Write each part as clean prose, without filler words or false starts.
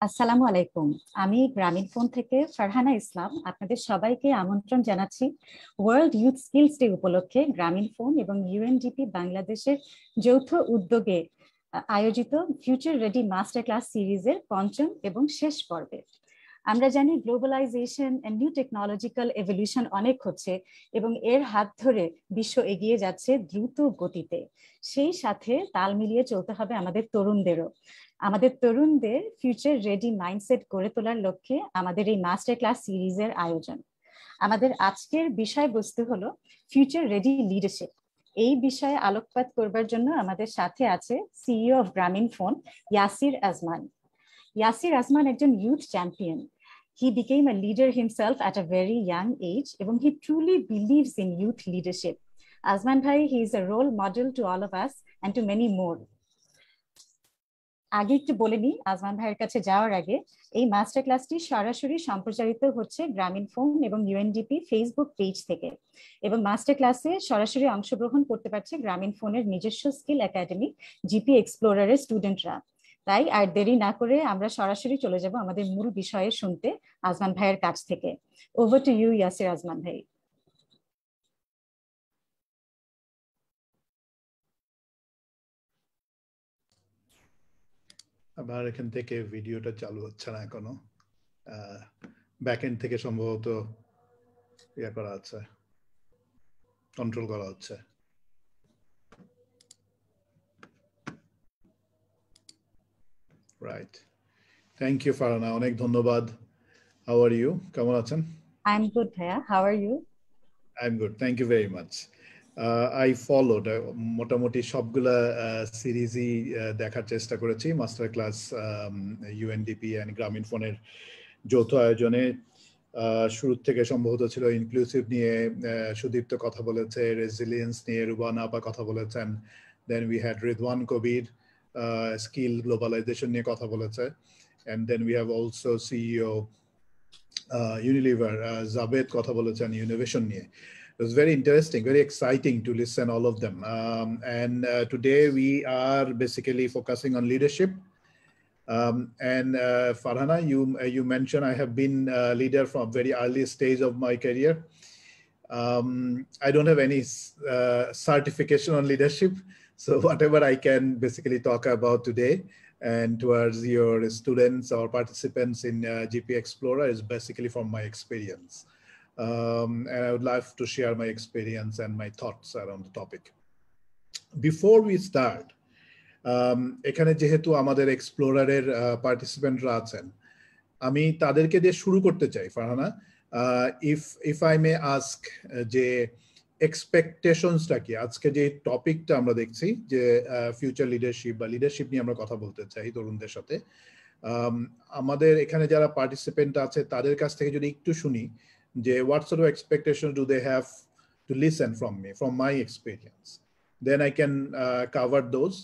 আসসালামু আলাইকুম। আমি গ্রামীণ ফোন থেকে ফারহানা ইসলাম আপনাদের সবাইকে আমন্ত্রণ জানাচ্ছি ওয়ার্ল্ড ইউথ স্কিলস ডে উপলক্ষে গ্রামীণ ফোন এবং ইউএনডিপি বাংলাদেশের যৌথ উদ্যোগে আয়োজিত ফিউচার রেডি মাস্টার ক্লাস সিরিজের পঞ্চম এবং শেষ পর্বে। আমরা জানি globalisation and new technological evolution অনেক হচ্ছে এবং এর হাত ধরে বিশ্ব এগিয়ে যাচ্ছে দ্রুত গতিতে। সেই সাথে তাল মিলিয়ে চলতে হবে আমাদের তরুণদেরও। আমাদের তরুণদের ফিউচার রেডি মাইন্ডসেট গড়ে তোলার লক্ষ্যে আমাদের এই মাস্টার ক্লাস সিরিজের আয়োজন। আমাদের আজকের বিষয়বস্তু হলো ফিউচার রেডি লিডারশিপ। এই বিষয়ে আলোকপাত করবার জন্য আমাদের সাথে আছে CEO of Grameenphone Yasir Azman. Yasir Azman একজন youth champion. He became a leader himself at a very young age এবং he truly believes in youth leadership. Azman Bhai, he is a role model to all of us and to many more. আগে একটু বলে নিই, Ajman ভাইয়ের কাছে যাওয়ার আগে এই মাস্টার ক্লাসটি সরাসরি সম্প্রচারিত হচ্ছে গ্রামীণ ফোন এবং ইউএনডিপি ফেসবুক পেজ থেকে, এবং মাস্টার ক্লাসে সরাসরি অংশগ্রহণ করতে পারছে গ্রামীণ ফোনের নিজস্ব স্কিল একাডেমি জিপি এক্সপ্লোরারের স্টুডেন্টরা। তাই আর দেরি না করে আমরা সরাসরি চলে যাব আমাদের মূল বিষয়ে শুনতে আজমান ভাইয়ের কাছ থেকে। Over to you Yasir Azman ভাই। আবার এখান থেকে ভিডিওটা চালু হচ্ছে না এখনো, ব্যাকএন্ড থেকে সম্ভবত ইয়া করা আছে, কন্ট্রোল করা হচ্ছে। রাইট, থ্যাংক ইউ ফারহানা, অনেক ধন্যবাদ। হাউ আর ইউ, কেমন আছেন? আই এম গুড ভাইয়া, how are you? I am good, thank you very much. I followed মোটামুটি সবগুলা সিরিজই দেখার চেষ্টা করেছি। মাস্টার ক্লাস ইউএনডিপি অ্যান্ড গ্রামীণ ফোনের যৌথ আয়োজনে শুরু থেকে সম্ভবত ছিল ইনক্লুসিভ নিয়ে সুদীপ্ত কথা বলেছে, রেজিলিয়েন্স নিয়ে রুবানা আপা কথা বলেছেন, then we had Ridwan Kabir skill globalisation নিয়ে কথা বলেছে, and then we have also CEO Unilever Javed কথা বলেছেন ইনোভেশন নিয়ে। It was very interesting, very exciting to listen all of them. And today we are basically focusing on leadership. And Farhana, you mentioned I have been a leader from very early stage of my career. I don't have any certification on leadership, so whatever I can basically talk about today and towards your students or participants in GP Explorer is basically from my experience. And I would love to share my experience and my thoughts around the topic. Before we start, এখানে যেহেতু আমাদের এক্সপ্লোরারের পার্টিসিপেন্টরা আছেন, আমি তাদেরকে দিয়ে শুরু করতে চাই। Farhana, if I may ask যে এক্সপেকটেশনসটা কি? আজকে যে টপিকটা আমরা দেখছি যে ফিউচার লিডারশিপ বা লিডারশিপ নিয়ে আমরা কথা বলতে চাই তরুণদের সাথে, আমাদের এখানে যারা পার্টিসিপেন্ট আছে তাদের কাছ থেকে যদি একটু শুনি যে what sort of expectations do they have to listen from me, from my experience, then I can cover those,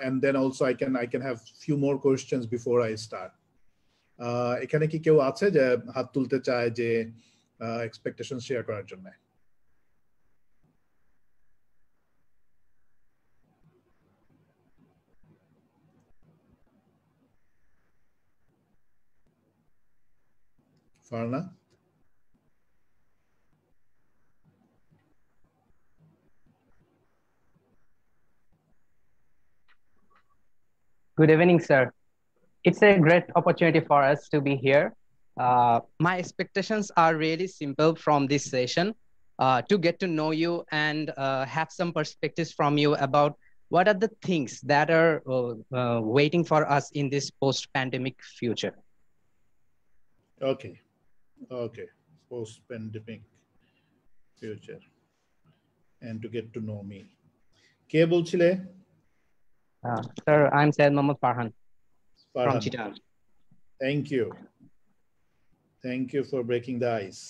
and then also I can have few more questions before I start. এখানে কি কেউ আছে যে হাত তুলতে চায় যে expectation share করার জন্য? Farhana? Good evening, sir. It's a great opportunity for us to be here. My expectations are really simple from this session, to get to know you and have some perspectives from you about what are the things that are waiting for us in this post-pandemic future. Okay, post-pandemic future and to get to know me. কে বলছিলে? Sir, I'm Syed Mohammad Farhan from Chittagong. Thank you for breaking the ice.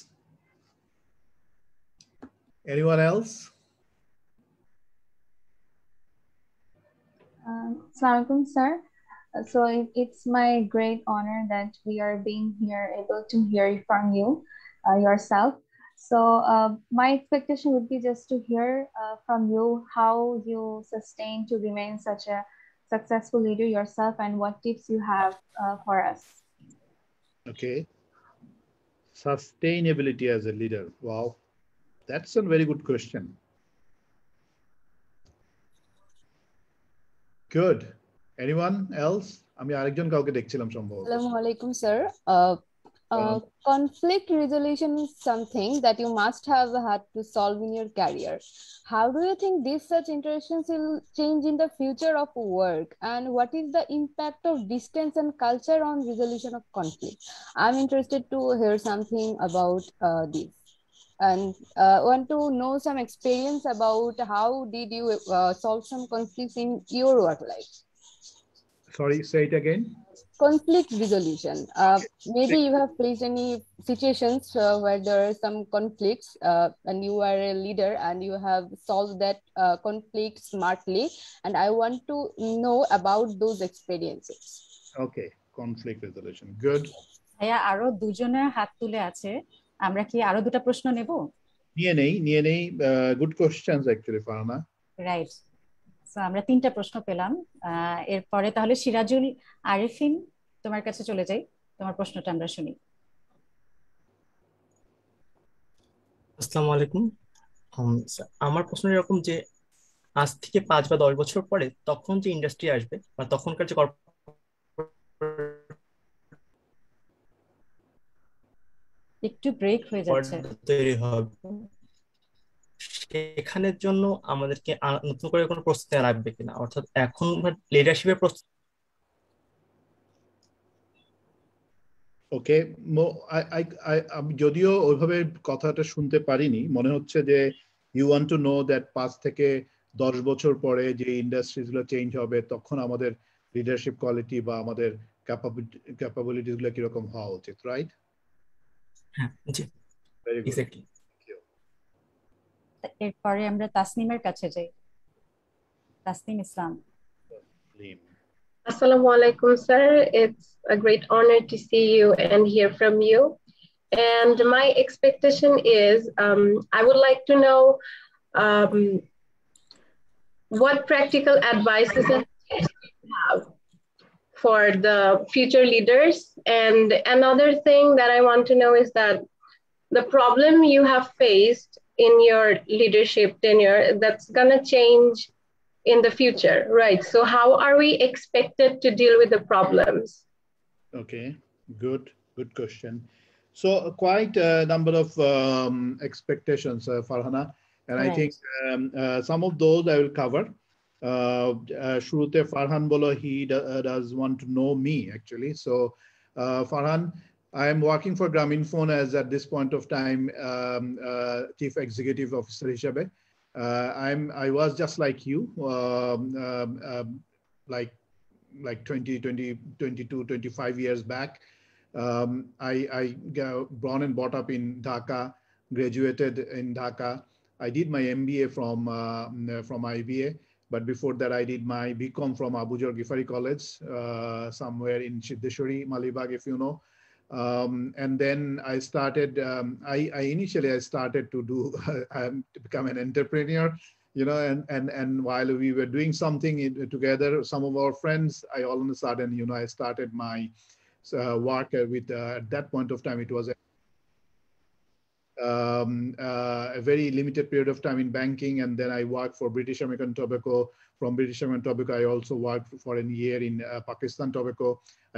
Anyone else? Assalamualaikum, sir. So it's my great honor that we are being here, able to hear from you yourself. So my expectation would be just to hear from you how you sustain to remain successful leader yourself, and what tips you have for us? Okay. Sustainability as a leader. Wow, that's a very good question. Good. Anyone else? আমি আরেকজন কাউকে দেখছিলাম সম্ভবত। Assalamualaikum, sir. Conflict resolution is something that you must have had to solve in your career. How do you think these such interactions will change in the future of work? And what is the impact of distance and culture on resolution of conflict? I'm interested to hear something about this. And want to know some experience about how did you solve some conflicts in your work life? Sorry, say it again. Conflict resolution. Maybe you have faced any situations where there are some conflicts and you are a leader and you have solved that conflict smartly. And I want to know about those experiences. Okay, conflict resolution. Good. ভাইয়া আরো দুজনের হাত তুলে আছে, আমরা কি আরো দুটো প্রশ্ন নেব? নিয়ে নেই। Good questions actually, Farhana. Right. So আমরা তিনটা প্রশ্ন পেলাম। এরপরে তাহলে সিরাজুল আরিফিন, তোমার কাছে চলে যাই, তোমার প্রশ্নটা আমরা শুনি। আসসালামু আলাইকুম। আমার প্রশ্ন এরকম যে আজ থেকে 5 বা 10 বছর পরে তখন যে ইন্ডাস্ট্রি আসবে বা তখনকার যে একটু ব্রেক হয়ে যাচ্ছে তৈরি হবে, সেখানের জন্য আমাদেরকে নতুন করে কোনো প্রস্তুতি লাগবে কিনা, অর্থাৎ এখন লিডারশিপের প্রস্তুতি। ওকে, আমি যদিও ওইভাবে কথাটা শুনতে পারিনি, মনে হচ্ছে যে you want to know that 5 থেকে 10 বছর পরে যে ইন্ডাস্ট্রিজ গুলো চেঞ্জ হবে তখন আমাদের লিডারশিপ কোয়ালিটি বা আমাদের ক্যাপাবিলিটিস গুলো কিরকম হওয়া উচিত, রাইট? হ্যাঁ, জি, ভেরি গুড। এক্স্যাক্টলি। এরপরে আমরা তাসনিমের কাছে যাই। তাসনিম ইসলাম। Assalamu alaikum, sir. It's a great honor to see you and hear from you. And my expectation is I would like to know what practical advices and tips you have for the future leaders. And another thing that I want to know is that the problem you have faced in your leadership tenure that's gonna change in the future, right? So how are we expected to deal with the problems? Okay, good question. So quite a number of expectations, Farhana, and right. I think some of those I will cover. Shurute Farhan bolo, he does want to know me actually. So Farhan, I am working for Grameenphone as at this point of time Chief Executive Officer hishabe. I was just like you, like 22, 25 years back. I born and brought up in Dhaka, graduated in Dhaka. I did my MBA from IBA, but before that I did my BCom from Abu Jor Gifari College, somewhere in Siddeshwari, Malibag, if you know. And then I started, initially I started to do, to become an entrepreneur, you know, and while we were doing something together, some of our friends, all of a sudden, you know, I started my work with, at that point of time, it was a very limited period of time in banking. And then I worked for British American Tobacco. From British American Tobacco, I also worked for a year in Pakistan Tobacco.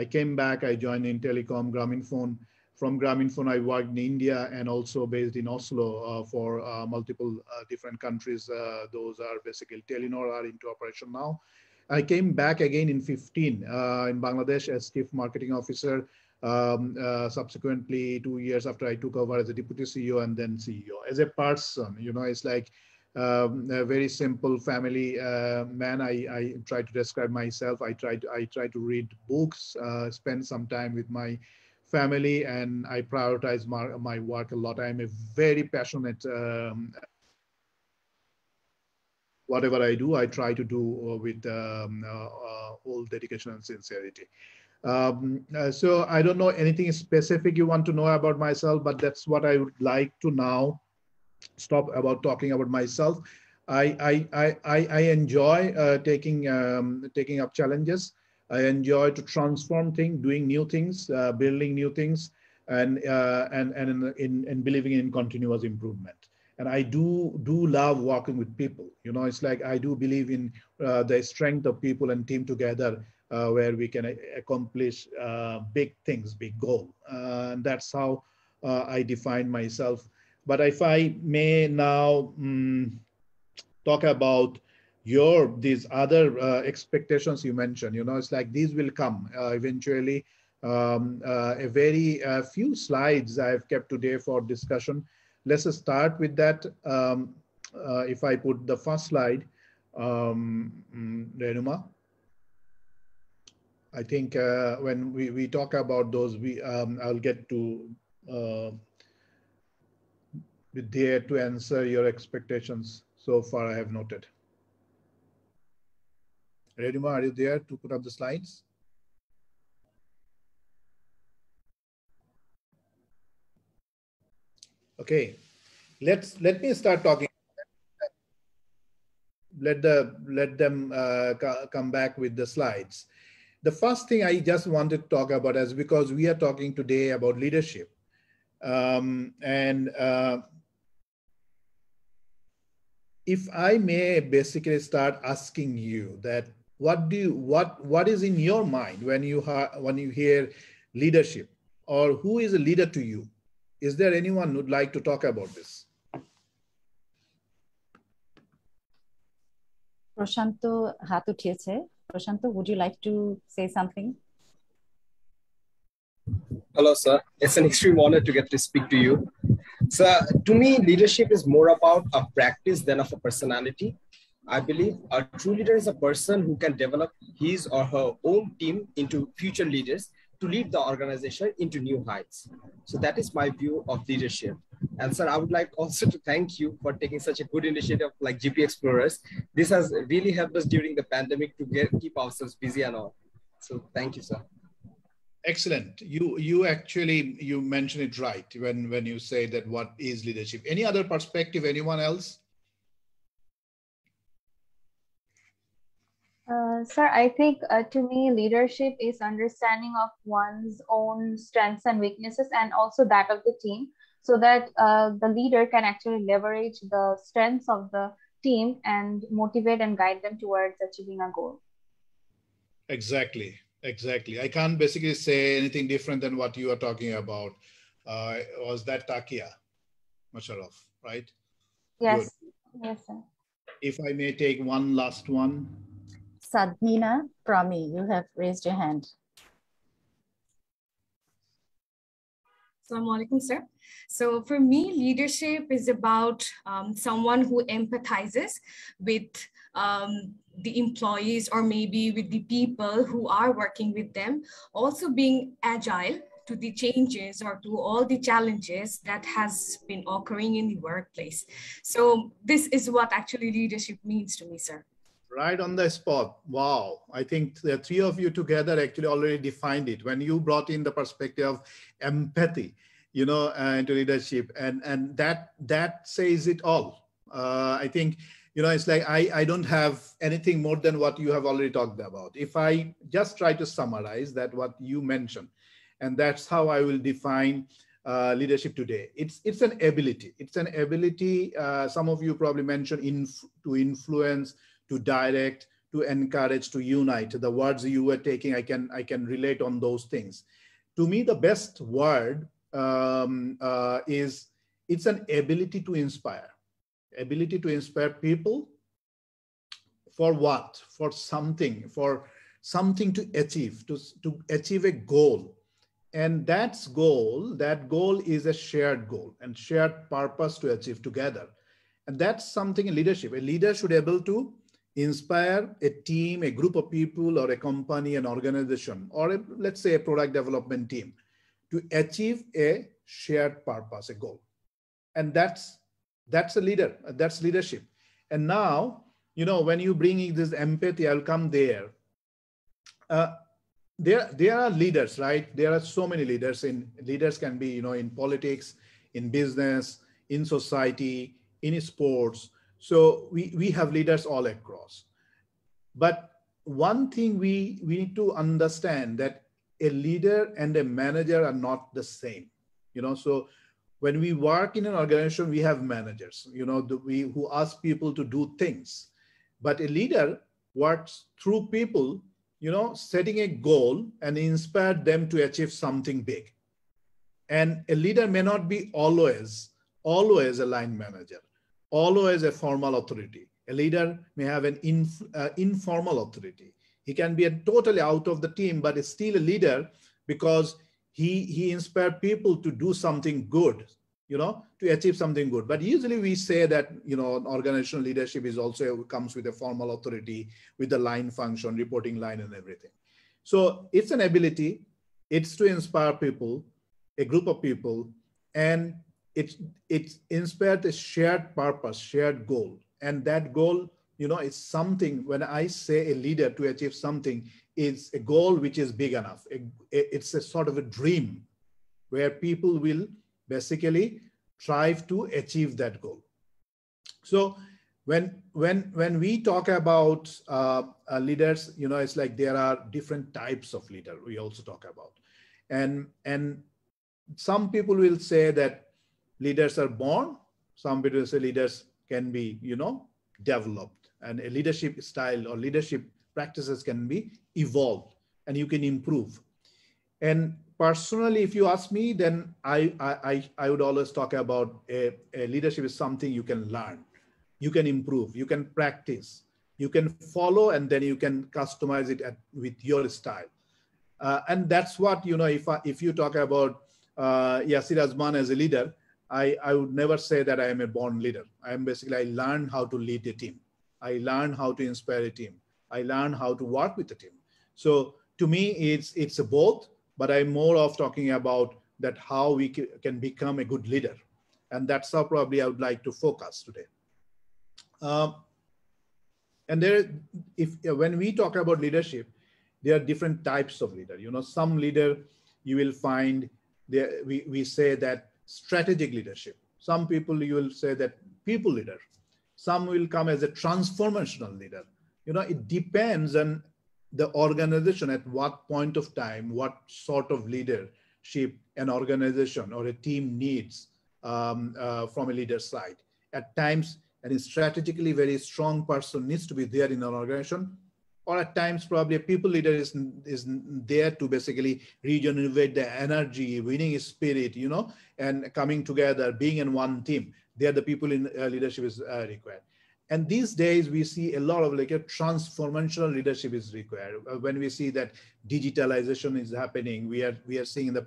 I came back, I joined in Telecom, Grameenphone. From Grameenphone, I worked in India and also based in Oslo for multiple different countries. Those are basically Telenor are into operation now. I came back again in 15 in Bangladesh as Chief Marketing Officer. Subsequently, 2 years after I took over as a Deputy CEO and then CEO. As a person, you know, it's like a very simple family man. I try to describe myself. I try to read books, spend some time with my family, and I prioritize my work a lot. I'm a very passionate. Whatever I do, I try to do with all dedication and sincerity. So I don't know anything specific you want to know about myself, but that's what I would like to now stop about talking about myself. I enjoy taking up challenges. I enjoy to transform things, doing new things, building new things, and in believing in continuous improvement. And I do love working with people. You know, it's like I do believe in the strength of people and team together, where we can accomplish big things, big goal. And that's how I define myself. But if I may now talk about these other expectations you mentioned, you know, it's like these will come eventually. A very few slides I've kept today for discussion. Let's start with that. If I put the first slide, Renuma, I think when we talk about those, I'll get to be there to answer your expectations. So far, I have noted. Renuma, are you there to put up the slides? Okay, let me start talking. Let them come back with the slides. The first thing I just wanted to talk about is because we are talking today about leadership, if I may basically start asking you that what is in your mind when you hear leadership, or who is a leader to you? Is there anyone who'd like to talk about this? Prashanto হাত উঠিয়েছে. Prashanto, would you like to say something? Hello, sir. It's an extreme honor to get to speak to you. So to me, leadership is more about a practice than of a personality. I believe a true leader is a person who can develop his or her own team into future leaders to lead the organization into new heights. So that is my view of leadership. And sir, I would like also to thank you for taking such a good initiative like GP Explorers. This has really helped us during the pandemic to keep ourselves busy and all. So thank you, sir. Excellent. You actually, you mentioned it right when you say that what is leadership. Any other perspective, anyone else? Sir, I think to me, leadership is understanding of one's own strengths and weaknesses, and also that of the team, so that the leader can actually leverage the strengths of the team and motivate and guide them towards achieving a goal. Exactly. Exactly. I can't basically say anything different than what you are talking about. Was that Takia Musharraf, right? Yes. Good. Yes, sir. If I may take one last one. Sadnina Prami, you have raised your hand. Assalamu alaikum, sir. So for me, leadership is about someone who empathizes with the employees, or maybe with the people who are working with them, also being agile to the changes or to all the challenges that has been occurring in the workplace. So this is what actually leadership means to me, sir. Right on the spot. Wow. I think the three of you together actually already defined it. When you brought in the perspective of empathy, you know, into leadership, and that says it all. I think, you know, it's like I don't have anything more than what you have already talked about. If I just try to summarize that what you mentioned, and that's how I will define leadership today. It's an ability. It's an ability. Some of you probably mentioned to influence, to direct, to encourage, to unite. The words you were taking, I can relate on those things. To me, the best word is it's an ability to inspire. Ability to inspire people for what? For something to achieve, to achieve a goal. And that goal is a shared goal and shared purpose to achieve together. And that's something in leadership. A leader should be able to inspire a team, a group of people, or a company, an organization, or let's say a product development team to achieve a shared purpose, a goal. And that's a leader, that's leadership. And now, you know, when you bring this empathy, I'll come there. There are leaders, right? There are so many leaders. Leaders can be, you know, in politics, in business, in society, in sports. So we have leaders all across. But one thing we need to understand that a leader and a manager are not the same. So when we work in an organization, we have managers, who ask people to do things. But a leader works through people, setting a goal and inspire them to achieve something big. And a leader may not be always a line manager, always a formal authority. A leader may have an informal authority. He can be totally out of the team, but is still a leader because he inspired people to do something good, to achieve something good. But usually we say that, organizational leadership is also comes with a formal authority, with the line function, reporting line and everything. So it's an ability, it's to inspire people, a group of people, and it's inspired a shared purpose, shared goal. And that goal, is something, when I say a leader to achieve something, is a goal which is big enough. It's a sort of a dream where people will basically strive to achieve that goal. So when we talk about leaders, it's like there are different types of leader we also talk about. And some people will say that leaders are born. Some people will say leaders can be, developed, and a leadership style or leadership practices can be evolved and you can improve. And personally, if you ask me, then I would always talk about a leadership is something you can learn, you can improve, you can practice, you can follow, and then you can customize it with your style. And that's what, if you talk about Yasir Azman as a leader, I would never say that I am a born leader. I learned how to lead a team. I learned how to inspire a team. I learned how to work with the team. So to me, it's a both, but I'm more of talking about that how we can become a good leader. And that's how probably I would like to focus today. And when we talk about leadership, there are different types of leader. Some leader you will find there, we say that strategic leadership. Some people you will say that people leader. Some will come as a transformational leader. It depends on the organization at what point of time, what sort of leadership an organization or a team needs from a leader's side. At times, a strategically very strong person needs to be there in an organization, or at times probably a people leader is there to basically regenerate the energy, winning spirit, and coming together, being in one team. There the people in leadership is required. And these days we see a lot of a transformational leadership is required. When we see that digitalization is happening, we are seeing in the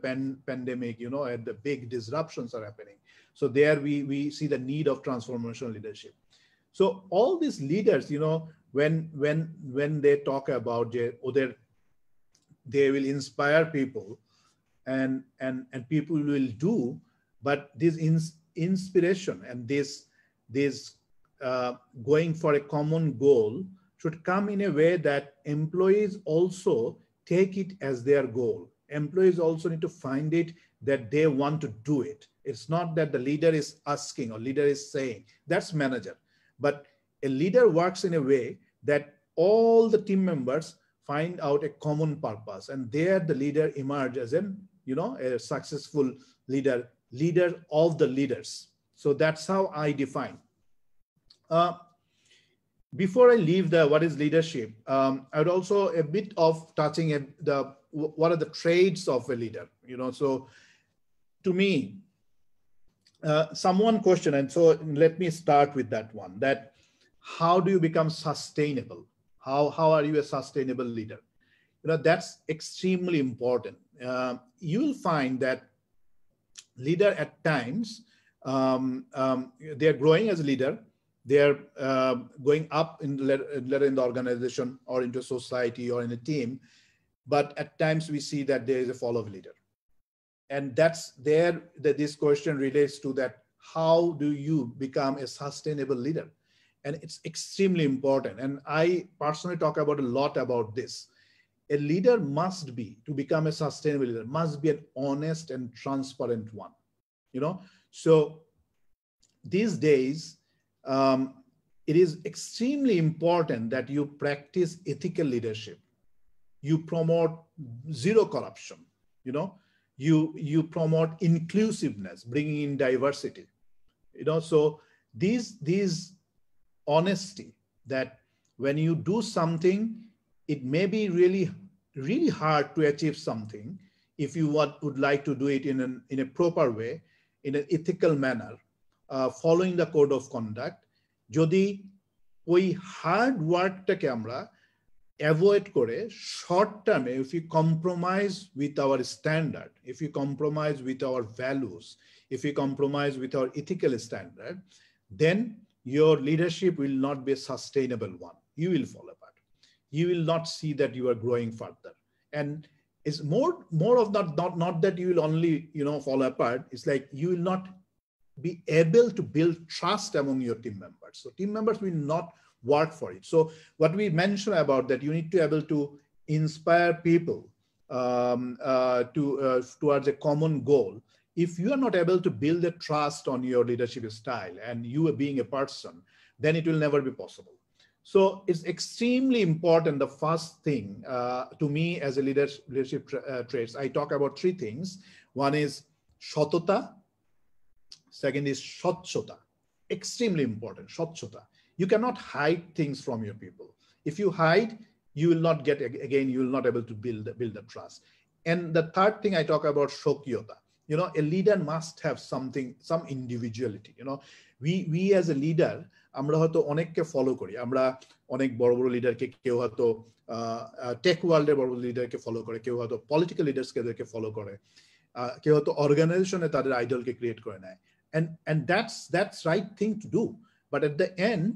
pandemic, and the big disruptions are happening. So there we see the need of transformational leadership. So all these leaders, when they talk about they will inspire people and people will do, but this inspiration and this going for a common goal should come in a way that employees also take it as their goal. Employees also need to find it that they want to do it. It's not that the leader is asking or leader is saying, that's manager. But a leader works in a way that all the team members find out a common purpose, and there the leader emerges as a successful leader of the leaders. So that's how I define. Before I leave what is leadership, I would also a bit of touching at what are the traits of a leader. So to me, someone questioned, and so let me start with that one. That how do you become sustainable? How are you a sustainable leader? That's extremely important. You will find that leader at times, they're growing as a leader. They're going up in the organization or into society or in a team. But at times we see that there is a fall of leader. And that's there that this question relates to that. How do you become a sustainable leader? And it's extremely important. And I personally talk about a lot about this. A leader must be, to become a sustainable leader, must be an honest and transparent one. So these days, it is extremely important that you practice ethical leadership. You promote zero corruption, you know, you promote inclusiveness, bringing in diversity, you know. So these honesty, that when you do something, it may be really hard to achieve something if you would like to do it in a proper way, in an ethical manner, following the code of conduct. Jodi ওই hard ওয়ার্কটাকে আমরা avoid করে short টার্মে, if you compromise with our standard, if you compromise with our values, if you compromise with our ethical standard, then your leadership will not be a sustainable one. You will fall apart. You will not see that you are growing further. And it's more of not that you will only, you know, fall apart. It's like you will not be able to build trust among your team members. So team members will not work for it. So what we mentioned about that, you need to be able to inspire people towards a common goal. If you are not able to build a trust on your leadership style and you are being a person, then it will never be possible. So it's extremely important. The first thing to me as a leadership traits, I talk about three things. One is shatota. Second is shotchota. Extremely important, shotchota. You cannot hide things from your people. If you hide, you will not get, again, you will not able to build the trust. And the third thing I talk about, shokyota. You know, a leader must have something, some individuality. You know, we as a leader, আমরা হয়তো অনেককে follow করি, আমরা অনেক বড় বড় লিডারকে, কেউ হয়তো টেক ওয়ার্ল্ডের বড় বড় লিডারকে ফলো করে, কেউ হয়তো পলিটিক্যাল লিডার্সকে ফলো করে, কেউ হয়তো অর্গানাইজেশনে তাদের আইডলকে ক্রিয়েট করে নেয়, and that's right thing to do. But at the end,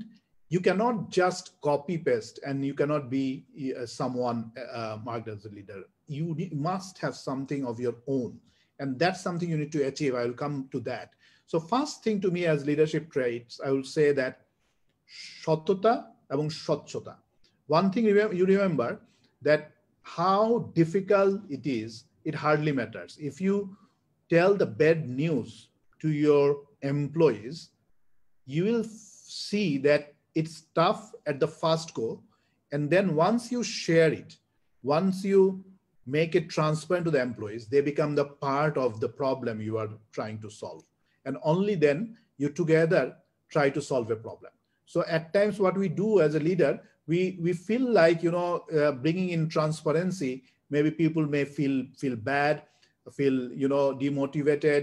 you cannot just copy paste and you cannot be someone marked as a leader. You must have something of your own, and that's something you need to achieve. I will come to that. So first thing to me as leadership traits, I will say that সততা এবং স্বচ্ছতা. One thing you remember, that how difficult it is, it hardly matters. If you tell the bad news to your employees, you will see that it's tough at the first go. And then once you share it, once you make it transparent to the employees, they become the part of the problem you are trying to solve. And only then you together try to solve a problem. So at times what we do as a leader, we feel like, you know, bringing in transparency, maybe people may feel bad, feel, you know, demotivated.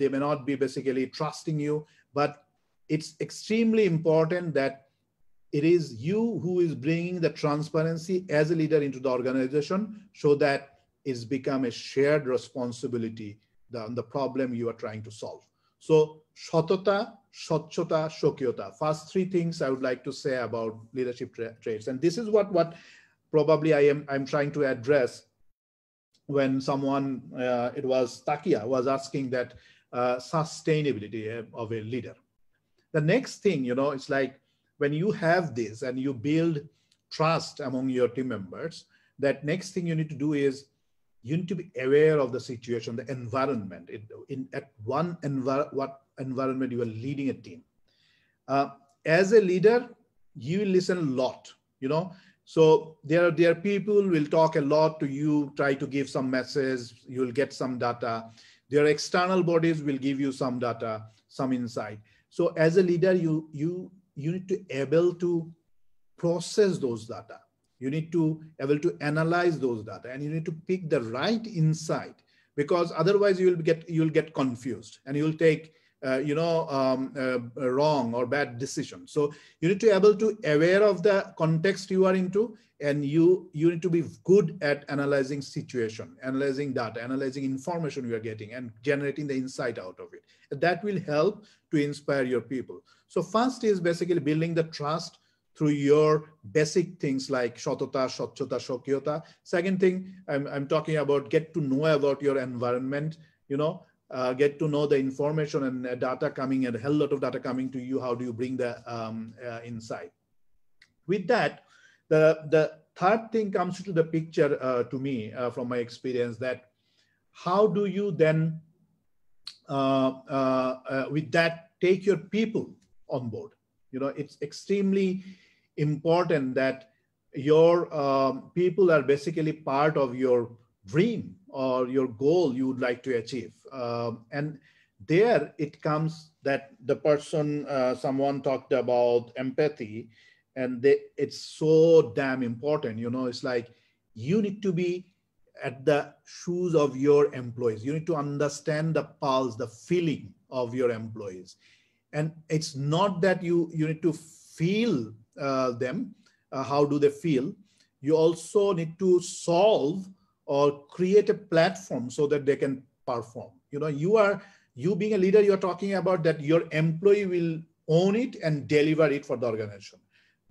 They may not be basically trusting you, but it's extremely important that it is you who is bringing the transparency as a leader into the organization, so that it's become a shared responsibility, the problem you are trying to solve. So shatota, shotchota, shokyota, first three things I would like to say about leadership traits. And this is what probably I'm trying to address when someone, it was Takia, was asking that sustainability of a leader. The next thing, you know, it's like when you have this and you build trust among your team members, that next thing you need to do is you need to be aware of the situation, the environment, what environment you are leading a team. As a leader, you will listen a lot, you know. So there are people who will talk a lot to you, try to give some message, you will get some data. There are external bodies will give you some data, some insight. So as a leader, you need to able to process those data. You need to able to analyze those data, and you need to pick the right insight, because otherwise you'll get confused and you'll take wrong or bad decisions. So you need to be able to aware of the context you are into, and you need to be good at analyzing situation, analyzing data, analyzing information you are getting, and generating the insight out of it. That will help to inspire your people. So first is basically building the trust through your basic things like shatota, shotchota, shokyota. Second thing, I'm talking about get to know about your environment, you know, get to know the information and data coming, and a hell lot of data coming to you. How do you bring the insight? With that, the third thing comes to the picture to me from my experience, that how do you then with that take your people on board. You know, it's extremely important that your people are basically part of your dream or your goal you would like to achieve. And there it comes that the person, someone talked about empathy, and it's so damn important. You know, it's like you need to be at the shoes of your employees. You need to understand the pulse, the feeling of your employees. And it's not that you need to feel them, how do they feel. You also need to solve or create a platform so that they can perform. You know, you being a leader, you're talking about that your employee will own it and deliver it for the organization.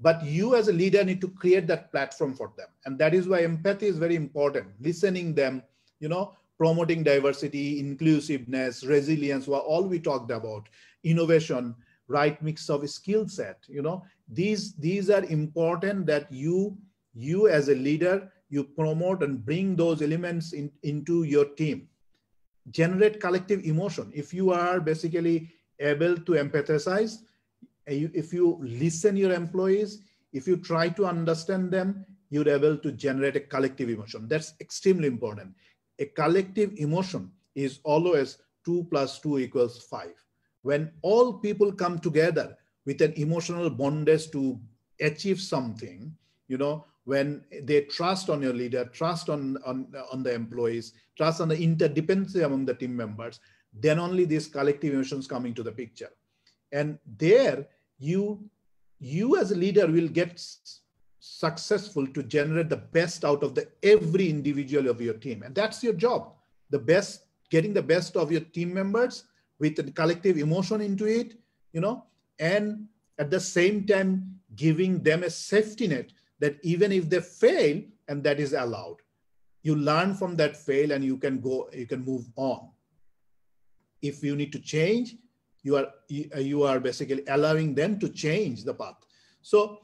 But you as a leader need to create that platform for them. And that is why empathy is very important. Listening them, you know, promoting diversity, inclusiveness, resilience, all we talked about, innovation, right mix of skill set. You know, these are important that you as a leader, you promote and bring those elements into your team. Generate collective emotion. If you are basically able to empathize, if you listen your employees, if you try to understand them, you're able to generate a collective emotion. That's extremely important. A collective emotion is always 2 + 2 = 5. When all people come together with an emotional bondage to achieve something, you know, when they trust on your leader, trust on the employees, trust on the interdependency among the team members, then only these collective emotions come into the picture. And there you as a leader will get successful to generate the best out of every individual of your team. And that's your job. Getting the best of your team members with a collective emotion into it, you know, and at the same time giving them a safety net that even if they fail, and that is allowed, you learn from that fail and you can move on. If you need to change, you are basically allowing them to change the path. So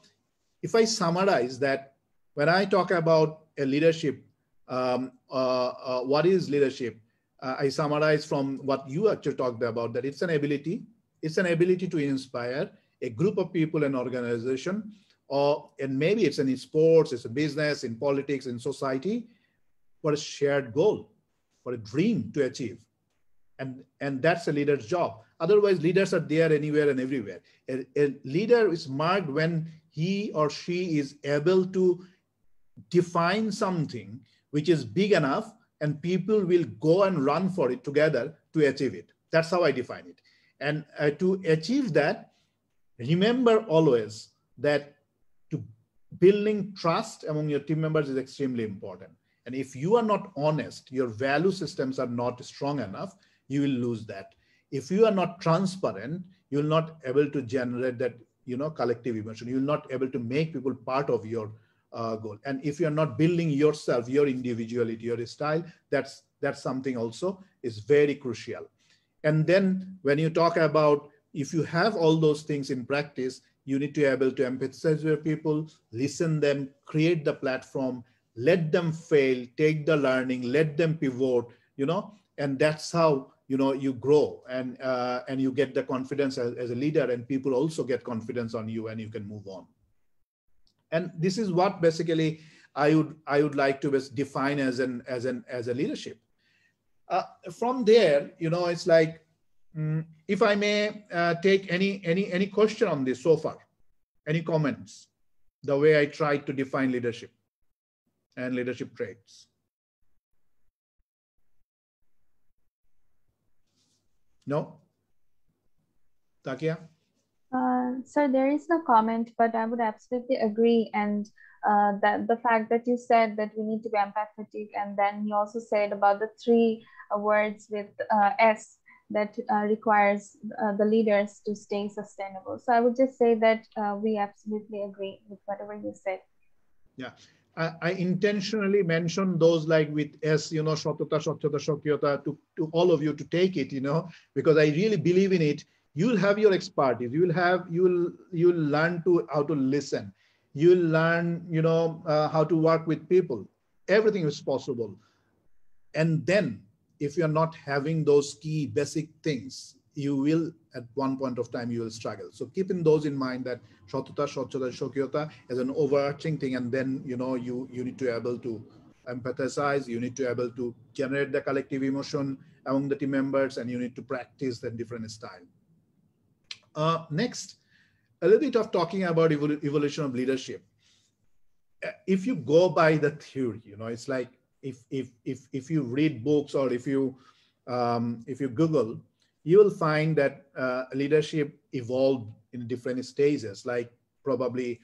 if I summarize that, when I talk about a leadership, what is leadership? I summarize from what you actually talked about, that it's an ability to inspire a group of people, an organization, and maybe it's in sports, it's a business, in politics, in society, for a shared goal, for a dream to achieve. And that's a leader's job. Otherwise, leaders are there anywhere and everywhere. A leader is marked when he or she is able to define something which is big enough and people will go and run for it together to achieve it. That's how I define it. And to achieve that, remember always that building trust among your team members is extremely important. And if you are not honest, your value systems are not strong enough, you will lose that. If you are not transparent, you will not able to generate that, you know, collective emotion. You will not able to make people part of your goal. And if you are not building yourself, your individuality, your style, that's something also is very crucial. And then when you talk about, if you have all those things in practice, you need to be able to empathize with your people, listen them, create the platform, let them fail, take the learning, let them pivot, you know, and that's how, you know, you grow and you get the confidence as a leader, and people also get confidence on you and you can move on. And this is what basically I would like to define as a leadership. From there, you know, it's like, if I may take any question on this so far, any comments, the way I tried to define leadership and leadership traits. No? Takia? Sir, there is no comment, but I would absolutely agree. And that the fact that you said that we need to be empathetic, and then you also said about the 3 words with S that requires the leaders to stay sustainable. So I would just say that we absolutely agree with whatever you said. Yeah, I intentionally mentioned those like with S, you know, Shatata, Shatyata, Shakyata, to all of you to take it, you know, because I really believe in it. You'll have your expertise. You'll learn how to listen. You'll learn, you know, how to work with people. Everything is possible. And then if you're not having those key basic things, you will, at one point of time, you will struggle. So keeping those in mind, that Shatata, Shachata, Shokyata as an overarching thing, and then, you know, you need to be able to empathize, you need to be able to generate the collective emotion among the team members, and you need to practice that different style. Next, a little bit of talking about evolution of leadership. If you go by the theory, you know, it's like if you read books, or if you Google, you will find that leadership evolved in different stages. Like probably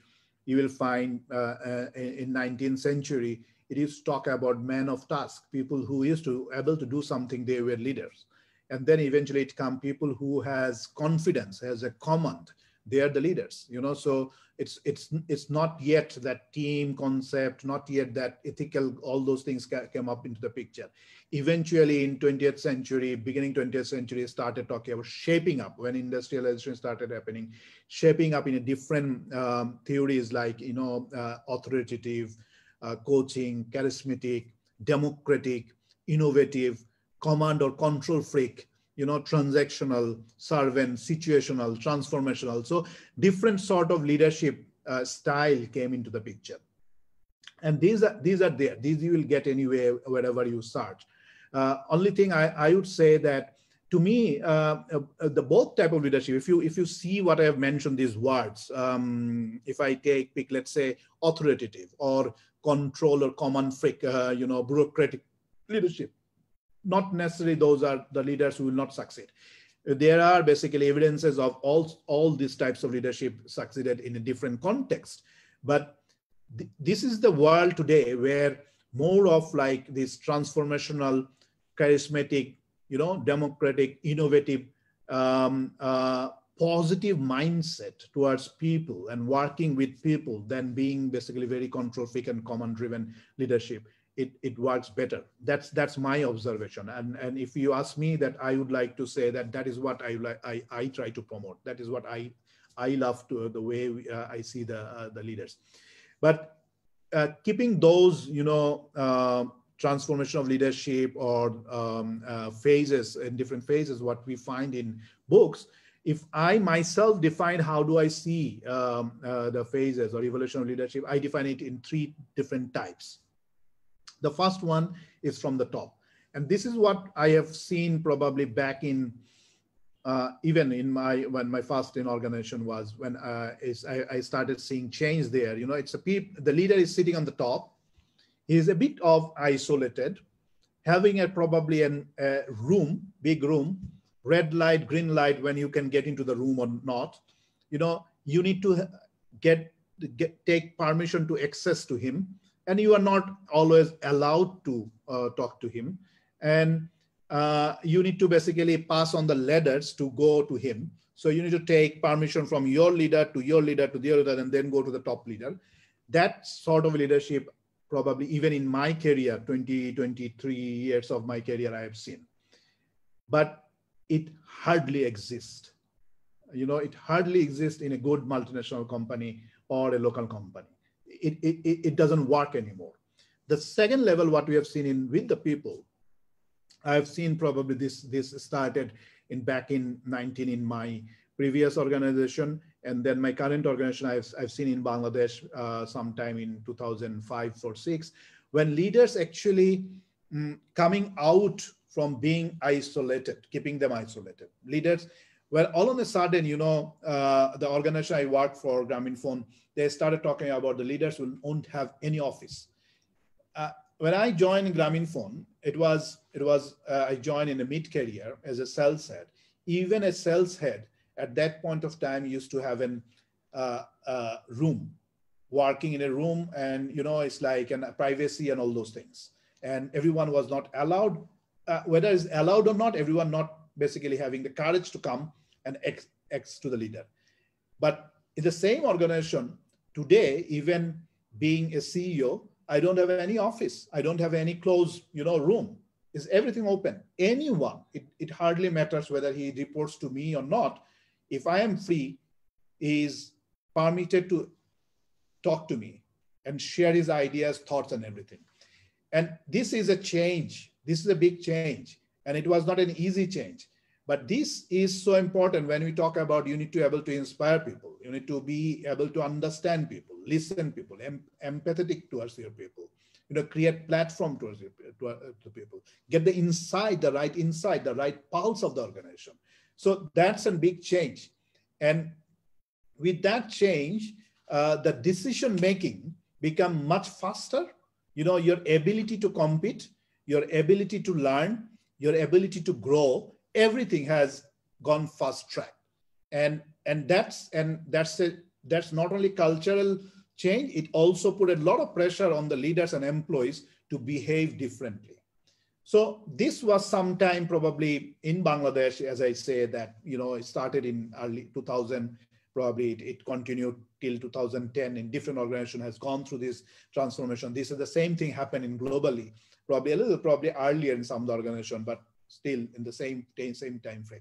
you will find in 19th century, it used to talk about men of task, people who used to able to do something, they were leaders. And then eventually it come people who has confidence, has a command, they are the leaders, you know. So it's not yet that team concept, not yet that ethical, all those things came up into the picture. Eventually in 20th century, beginning 20th century, started talking about shaping up. When industrialization started happening, shaping up in a different theories like, you know, authoritative, coaching, charismatic, democratic, innovative, command or control freak, you know, transactional, servant, situational, transformational. So different sort of leadership style came into the picture. And these are there. These you will get anywhere, wherever you search. Only thing I would say that, to me, the both type of leadership, if you see what I have mentioned, these words, if I pick, let's say, authoritative or control or command freak, you know, bureaucratic leadership, not necessarily those are the leaders who will not succeed. There are basically evidences of all these types of leadership succeeded in a different context. But this is the world today where more of like this transformational, charismatic, you know, democratic, innovative, positive mindset towards people and working with people than being basically very control freak and command driven leadership. It works better. That's my observation. And if you ask me, that I would like to say that is what I try to promote. That is what I love to the way I see the leaders. But keeping those, you know, transformation of leadership or phases, in different phases, what we find in books, if I myself define how do I see the phases or evolution of leadership, I define it in 3 different types. The first one is from the top. And this is what I have seen probably back in, even in when my first in organization was, when I started seeing change there. You know, it's the leader is sitting on the top. He is a bit of isolated, having probably a room, big room, red light, green light, when you can get into the room or not. You know, you need to take permission to access to him. And you are not always allowed to talk to him. And you need to basically pass on the ladders to go to him. So you need to take permission from your leader to your leader to the other, and then go to the top leader. That sort of leadership, probably even in my career, 23 years of my career, I have seen. But it hardly exists. You know, it hardly exists in a good multinational company or a local company. It doesn't work anymore. The second level, what we have seen with the people, I've seen probably this started back in 19 in my previous organization, and then my current organization I've seen in Bangladesh sometime in 2005 or 6, when leaders actually coming out from being isolated, keeping them isolated. Leaders, well, all of a sudden, you know, the organization I worked for, Grameenphone, they started talking about the leaders who won't have any office. When I joined Grameenphone, it was I joined in a mid-career as a sales head. Even a sales head at that point of time used to have a room, working in a room, and you know, it's like privacy and all those things. And everyone was not allowed, whether it's allowed or not, everyone not basically having the courage to come and X to the leader. But in the same organization today, even being a CEO, I don't have any office. I don't have any closed, you know, room. Is everything open? Anyone, it hardly matters whether he reports to me or not. If I am free, he is permitted to talk to me and share his ideas, thoughts, and everything. And this is a change. This is a big change. And it was not an easy change. But this is so important when we talk about you need to be able to inspire people. You need to be able to understand people, listen people, empathetic towards your people. Create platform towards to people, get the insight, the right pulse of the organization. So that's a big change. And with that change, the decision-making become much faster. Your ability to compete, your ability to learn, your ability to grow, everything has gone fast track. And that's not only cultural change, it also put a lot of pressure on the leaders and employees to behave differently. So this was sometime probably in Bangladesh, as I say, that it started in early 2000, probably it continued till 2010 in different organizations, has gone through this transformation. This is the same thing happening globally, probably earlier in some of the organization, but still in the same time frame.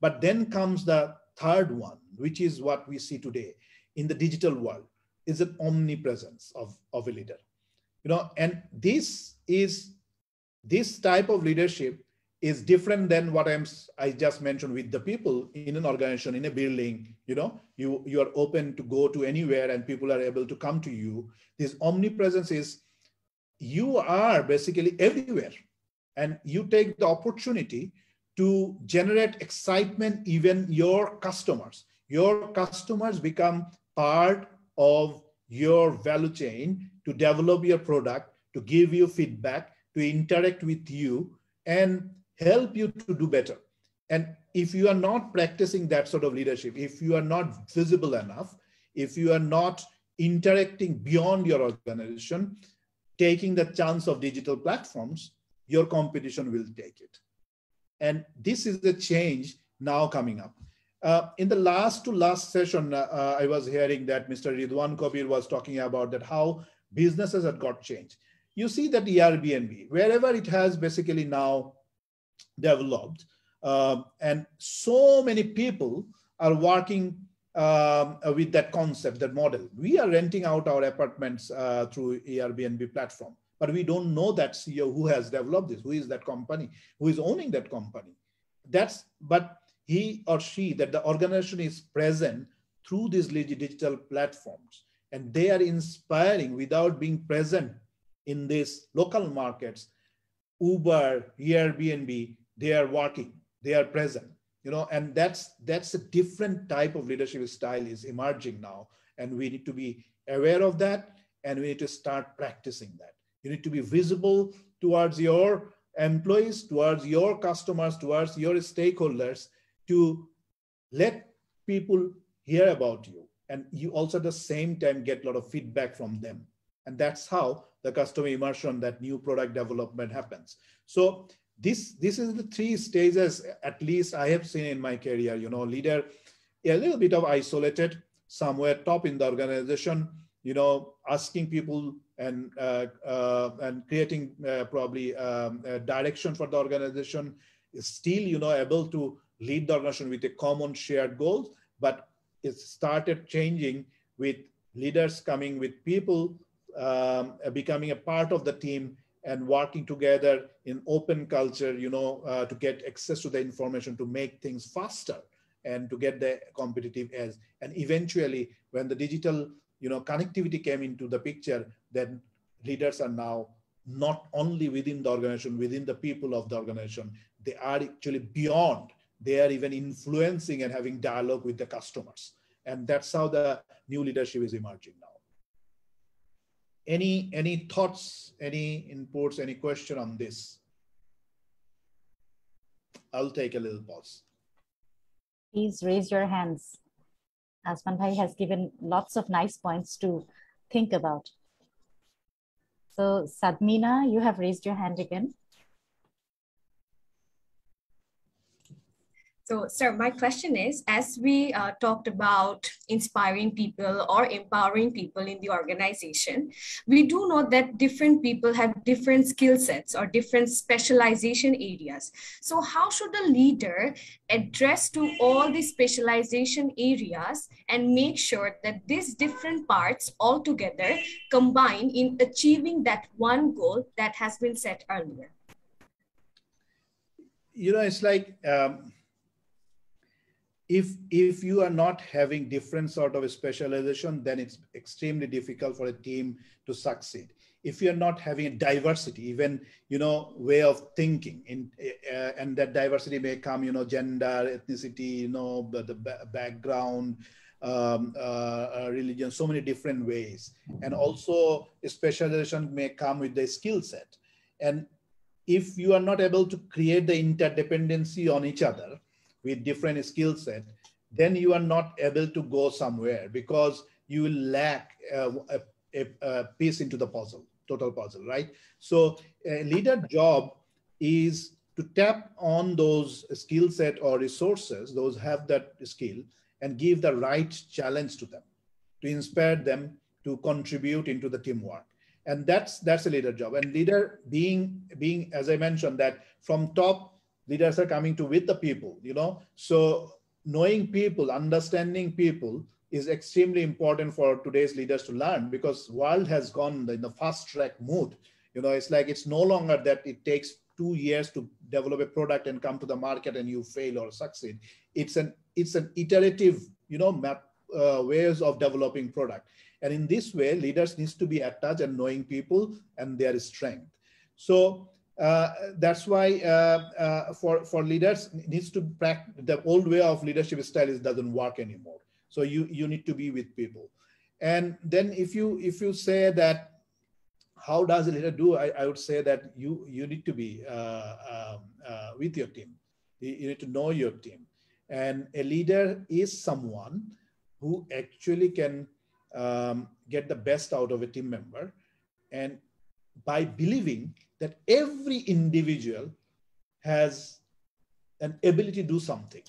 But then comes the third one, which is what we see today in the digital world, is an omnipresence of a leader. And this type of leadership is different than what I just mentioned with the people in an organization, in a building. You are open to go to anywhere and people are able to come to you. This omnipresence is you are basically everywhere, and you take the opportunity to generate excitement. Even your customers become part of your value chain to develop your product, to give you feedback, to interact with you and help you to do better. And if you are not practicing that sort of leadership, if you are not visible enough, if you are not interacting beyond your organization, taking the chance of digital platforms, your competition will take it. And this is the change now coming up. In the last session, I was hearing that Mr. Ridwan Kabir was talking about that how businesses have got changed. You see that Airbnb, wherever it has basically now developed, and so many people are working with that concept, that model. We are renting out our apartments through Airbnb platform, but we don't know that CEO who has developed this, who is that company, who is owning that company. But he or she, that the organization is present through these digital platforms, and they are inspiring without being present in these local markets. Uber, Airbnb, they are working, they are present, and that's a different type of leadership style is emerging now. And we need to be aware of that, and we need to start practicing that. You need to be visible towards your employees, towards your customers, towards your stakeholders, to let people hear about you. And you also at the same time get a lot of feedback from them. And that's how the customer immersion, that new product development happens. So this is the three stages, at least I have seen in my career. Leader, a little bit of isolated, somewhere top in the organization, asking people and creating probably a direction for the organization, is still able to lead the organization with a common shared goals. But it started changing with leaders coming with people, becoming a part of the team and working together in open culture, to get access to the information, to make things faster and to get the competitive edge. And eventually, when the digital connectivity came into the picture, then leaders are now not only within the organization, within the people of the organization, they are actually beyond. They are even influencing and having dialogue with the customers. And that's how the new leadership is emerging now. Any thoughts, any inputs, any question on this? I'll take a little pause. Please raise your hands. Azman Bhai has given lots of nice points to think about. So Sadmina, you have raised your hand again. So, sir, my question is, as we talked about inspiring people or empowering people in the organization, we do know that different people have different skill sets or different specialization areas. So how should a leader address to all these specialization areas and make sure that these different parts all together combine in achieving that one goal that has been set earlier? It's like, if you are not having different sort of specialization, then it's extremely difficult for a team to succeed. If you're not having a diversity, even, way of thinking, and that diversity may come, gender, ethnicity, the background, religion, so many different ways. And also specialization may come with the skill set. And if you are not able to create the interdependency on each other with different skill set, then you are not able to go somewhere, because you will lack a piece into the puzzle, total puzzle, right? So a leader job is to tap on those skill set or resources, those have that skill, and give the right challenge to them, to inspire them to contribute into the teamwork. And that's a leader job. And leader being, as I mentioned, that from top, leaders are coming to with the people, So knowing people, understanding people is extremely important for today's leaders to learn, because world has gone in the fast track mood. It's like, it's no longer that it takes 2 years to develop a product and come to the market and you fail or succeed. It's an iterative, ways of developing product. And in this way, leaders needs to be attached and knowing people and their strength. So that's why for leaders needs to practice the old way of leadership style doesn't work anymore. So you need to be with people. And then if you say that, how does a leader do? I would say that you need to be with your team. You need to know your team. And a leader is someone who actually can get the best out of a team member, and by believing that every individual has an ability to do something,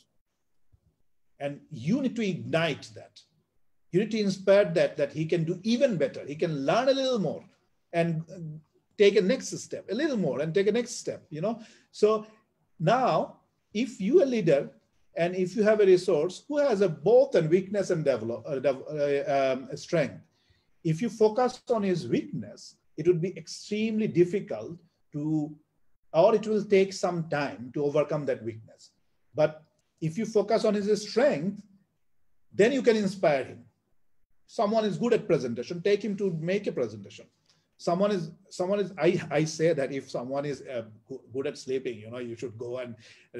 and you need to ignite that. You need to inspire that he can do even better. He can learn a little more and take a next step, a little more and take a next step, So now, if you are a leader, and if you have a resource who has both a weakness and strength, if you focus on his weakness, it would be extremely difficult or it will take some time to overcome that weakness. But if you focus on his strength, then you can inspire him. Someone is good at presentation, take him to make a presentation. Someone is, I say that if someone is good at sleeping, you should go and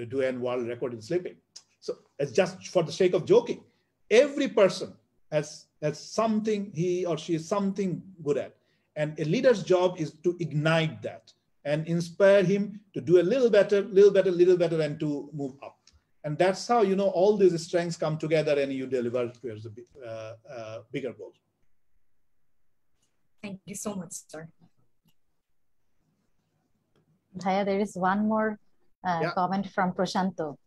do a world record in sleeping. So it's just for the sake of joking. Every person has something, he or she is something good at. And a leader's job is to ignite that and inspire him to do a little better, and to move up. And that's how, all these strengths come together and you deliver towards a bigger goal. Thank you so much, sir. Bhaiya, there is one more comment from Prashanto.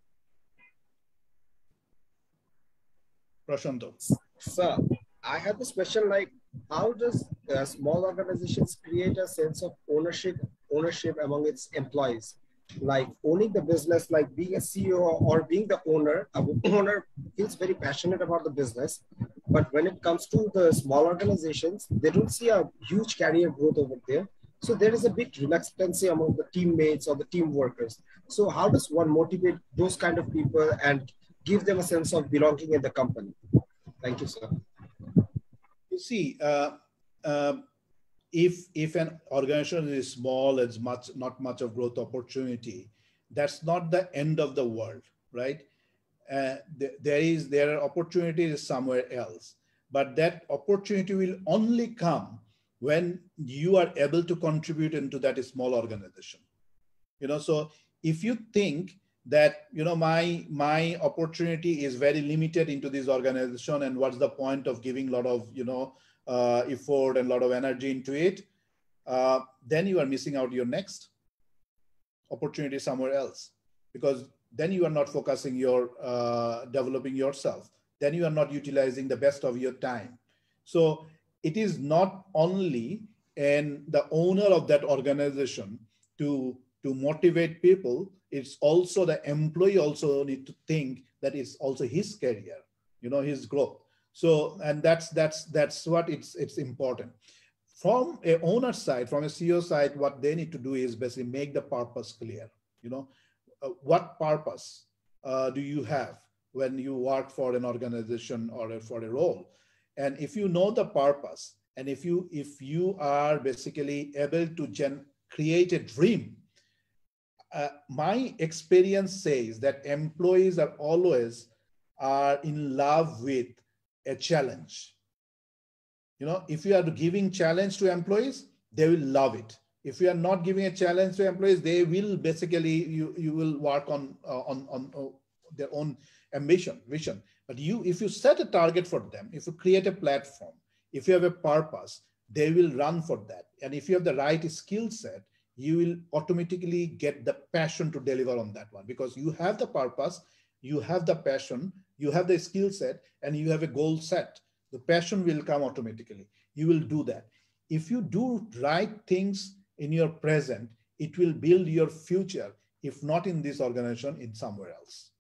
Prashanto. Sir, I have this question, like, how does small organizations create a sense of ownership among its employees? Like owning the business, like being a CEO or being the owner, an owner feels very passionate about the business. But when it comes to the small organizations, they don't see a huge career growth over there. So there is a big reluctance among the teammates or the team workers. So how does one motivate those kind of people and give them a sense of belonging in the company? Thank you, sir. You see, if an organization is small, it's not much of growth opportunity, that's not the end of the world, right? There are opportunities somewhere else, but that opportunity will only come when you are able to contribute into that small organization. So if you think that, my opportunity is very limited into this organization, and what's the point of giving a lot of, effort and a lot of energy into it, then you are missing out your next opportunity somewhere else, because then you are not focusing your developing yourself. Then you are not utilizing the best of your time. So it is not only the owner of that organization to motivate people, it's also the employee also need to think that it's also his career, his growth. So, and that's what it's important. From a owner side, from a CEO side, what they need to do is basically make the purpose clear. What purpose do you have? when you work for an organization or for a role. And if you know the purpose, and if you are basically able to create a dream, my experience says that employees are always in love with a challenge. You know, if you are giving challenge to employees, they will love it. If you are not giving a challenge to employees, they will basically, you will work on their own ambition, vision. But if you set a target for them, if you create a platform, if you have a purpose, they will run for that. And if you have the right skill set, you will automatically get the passion to deliver on that one, because you have the purpose, you have the passion, you have the skill set, and you have a goal set. The passion will come automatically. You will do that. If you do right things in your present, it will build your future, if not in this organization, in somewhere else.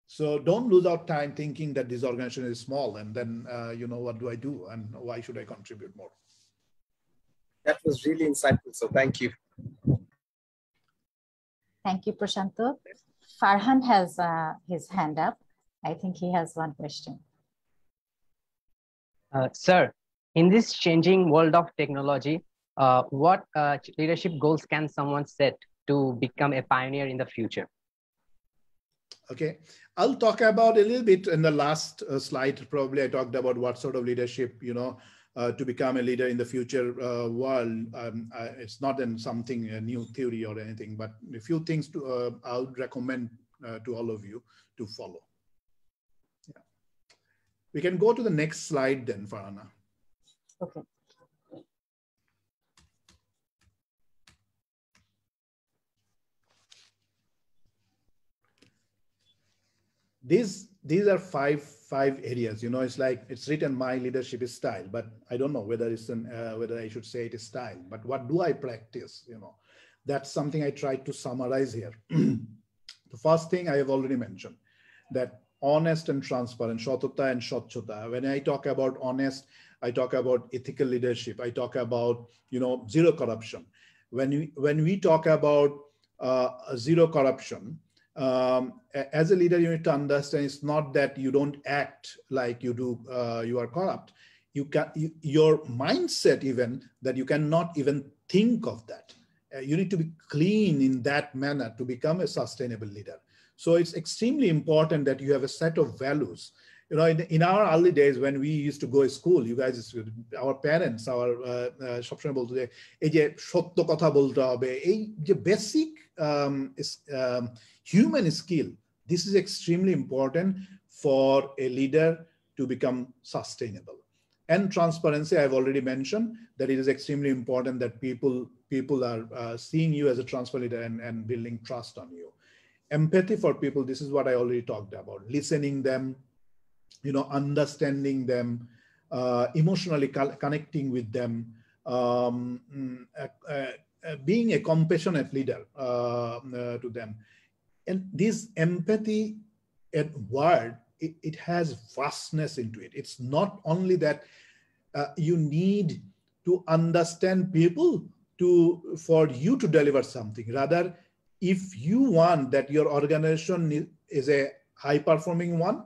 So don't lose out time thinking that this organization is small and then, what do I do and why should I contribute more? That was really insightful. So thank you. Thank you, Prashanta. Farhan has his hand up. I think he has one question. Sir, in this changing world of technology, what leadership goals can someone set to become a pioneer in the future? Okay, I'll talk about a little bit in the last slide. Probably I talked about what sort of leadership, to become a leader in the future world. It's not in something a new theory or anything, but a few things I would recommend to all of you to follow. Yeah. We can go to the next slide then, Farhana. Okay. These are five areas. It's like it's written my leadership is style, but I don't know whether it's whether I should say it is style. But what do I practice? That's something I tried to summarize here. The first thing I have already mentioned, that honest and transparent, shatata and shachota. When I talk about honest, I talk about ethical leadership. I talk about zero corruption. When we talk about zero corruption. As a leader, you need to understand it's not that you don't act like you do, you are corrupt. Your mindset even that you cannot even think of that. You need to be clean in that manner to become a sustainable leader. So it's extremely important that you have a set of values. In our early days when we used to go to school, you guys, our parents, our সবসময় বলতো যে এই যে সত্য কথা বলতে হবে, এই যে basic human skill. This is extremely important for a leader to become sustainable. And transparency, I've already mentioned that it is extremely important that people are seeing you as a transparent leader and building trust on you. Empathy for people, this is what I already talked about. Listening them, understanding them, emotionally connecting with them, being a compassionate leader to them. And this empathy at word, it has vastness into it. It's not only that you need to understand people for you to deliver something. Rather, if you want that your organization is a high-performing one,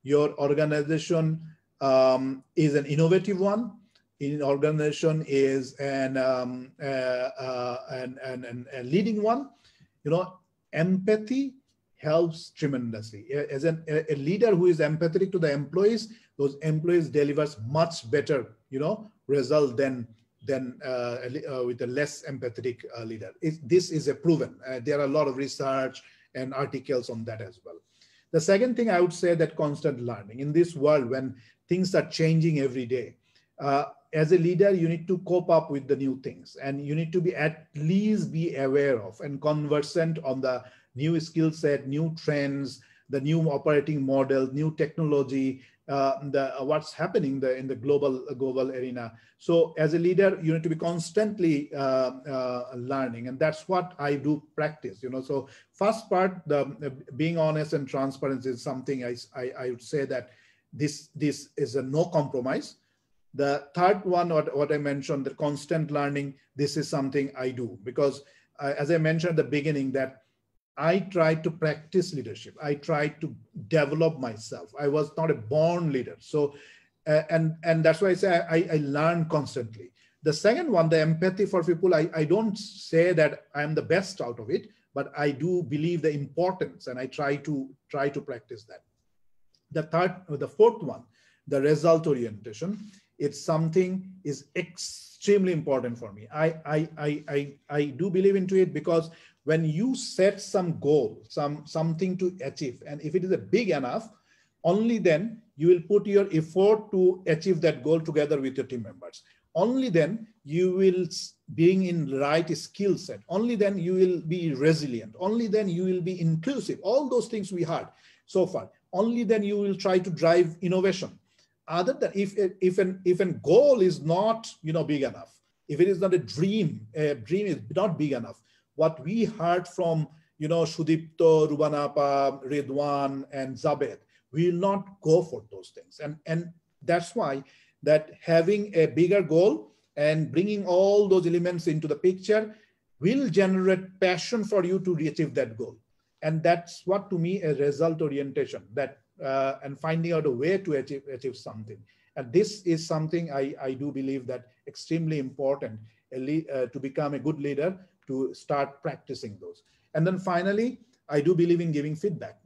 your organization is an innovative one, an organization is a leading one, empathy helps tremendously. As a leader who is empathetic to the employees, those employees delivers much better, result than with a less empathetic leader. This is a proven. There are a lot of research and articles on that as well. The second thing I would say that constant learning. In this world when things are changing every day, as a leader, you need to cope up with the new things, and you need to at least be aware of and conversant on the new skill set, new trends, the new operating model, new technology, what's happening in the global arena. So as a leader, you need to be constantly learning, and that's what I do practice. So first part, the being honest and transparent is something I would say that this is a no compromise. The third one, what I mentioned, the constant learning, this is something I do because as I mentioned at the beginning, that I tried to practice leadership. I tried to develop myself. I was not a born leader. So, and that's why I say I learn constantly. The second one, the empathy for people, I don't say that I'm the best out of it, but I do believe the importance, and I try to practice that. The fourth one, the result orientation. It's something is extremely important for me. I do believe into it, because when you set some goal, something to achieve, and if it is a big enough, only then you will put your effort to achieve that goal together with your team members. Only then you will being in right skill set. Only then you will be resilient. Only then you will be inclusive. All those things we heard so far. Only then you will try to drive innovation. Other than if a goal is not big enough, if it is not a dream is not big enough. What we heard from Sudipto, Rubanapa, Ridwan, and Zabed, we will not go for those things. And that's why that having a bigger goal and bringing all those elements into the picture will generate passion for you to achieve that goal. And that's what, to me, a result orientation, that and finding out a way to achieve something. And this is something I do believe that extremely important to become a good leader, to start practicing those. And then finally, I do believe in giving feedback,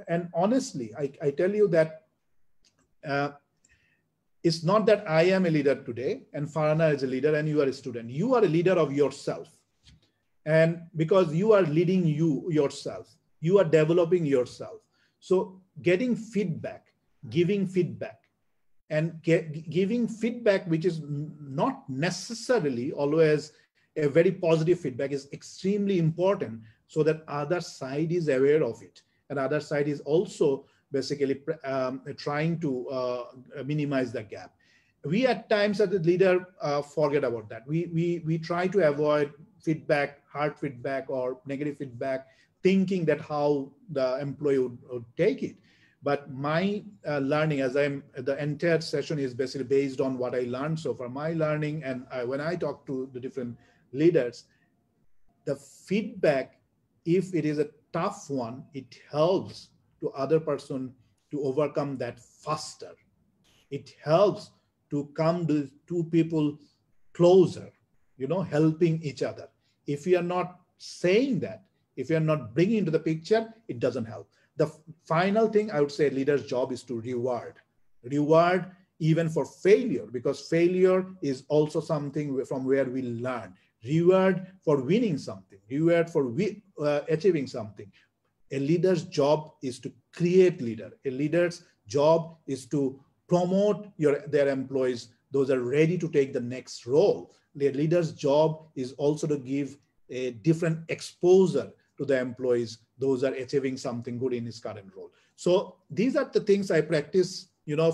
and honestly, I tell you that it's not that I am a leader today and Farhana is a leader and you are a student. You are a leader of yourself. And because you are leading yourself, you are developing yourself. So getting feedback, giving feedback, and giving feedback, which is not necessarily always a very positive feedback, is extremely important, so that other side is aware of it. And other side is also basically trying to minimize the gap. We at times as a leader forget about that. We try to avoid feedback, hard feedback or negative feedback, thinking that how the employee would take it. But my learning, the entire session is basically based on what I learned so far. My learning, and when I talk to the different leaders, the feedback, if it is a tough one, it helps to other person to overcome that faster. It helps to come to two people closer, helping each other. If you are not saying that, if you are not bringing into the picture, it doesn't help. The final thing I would say, leader's job is to reward even for failure, because failure is also something from where we learn. Reward for winning something, reward for achieving something. A leader's job is to create leader. A leader's job is to promote their employees. Those are ready to take the next role. The leader's job is also to give a different exposure to the employees. Those are achieving something good in his current role. So these are the things I practice.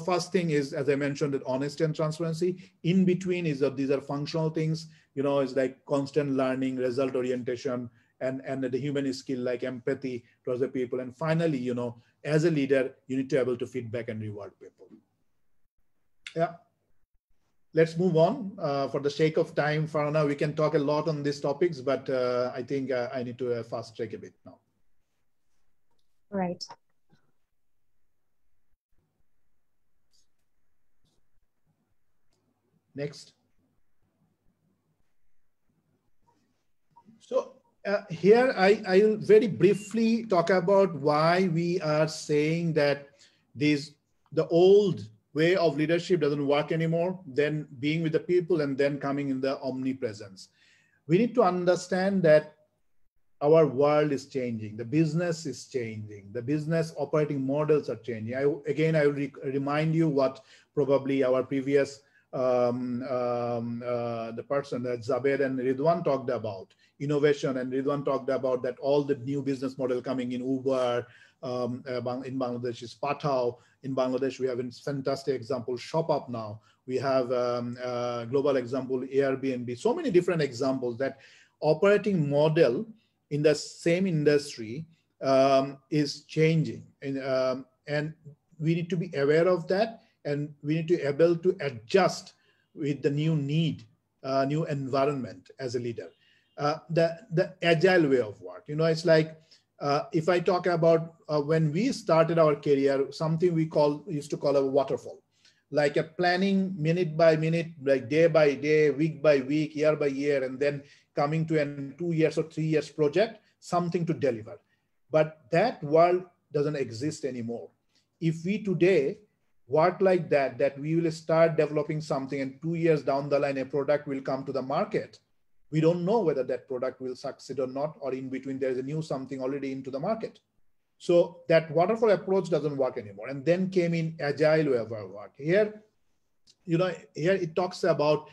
First thing is, as I mentioned, that honesty and transparency. In between is that these are functional things. It's like constant learning, result orientation, and the human skill like empathy towards the people. And finally, as a leader, you need to be able to feedback and reward people. Yeah. Let's move on. For the sake of time, Farhana, we can talk a lot on these topics, but I think I need to fast track a bit now. Right. Next. So here I'll very briefly talk about why we are saying that the old way of leadership doesn't work anymore, then being with the people and then coming in the omnipresence. We need to understand that our world is changing. The business is changing. The business operating models are changing. I will remind you what probably our previous the person that Zabed and Ridwan talked about, innovation, and Ridwan talked about that all the new business model coming in Uber, in Bangladesh is Pathao. In Bangladesh, we have a fantastic example, ShopUp now. We have global example, Airbnb. So many different examples that operating model in the same industry is changing. And we need to be aware of that. And we need to be able to adjust with the new need, new environment as a leader. the agile way of work. It's like, if I talk about when we started our career, something we used to call a waterfall, like a planning minute by minute, like day by day, week by week, year by year, and then coming to a 2 years or 3 years project, something to deliver. But that world doesn't exist anymore. If we today work like that, that we will start developing something and 2 years down the line, a product will come to the market. We don't know whether that product will succeed or not, or in between there is a new something already into the market. So that waterfall approach doesn't work anymore. And then came in agile way of our work. Here, here it talks about,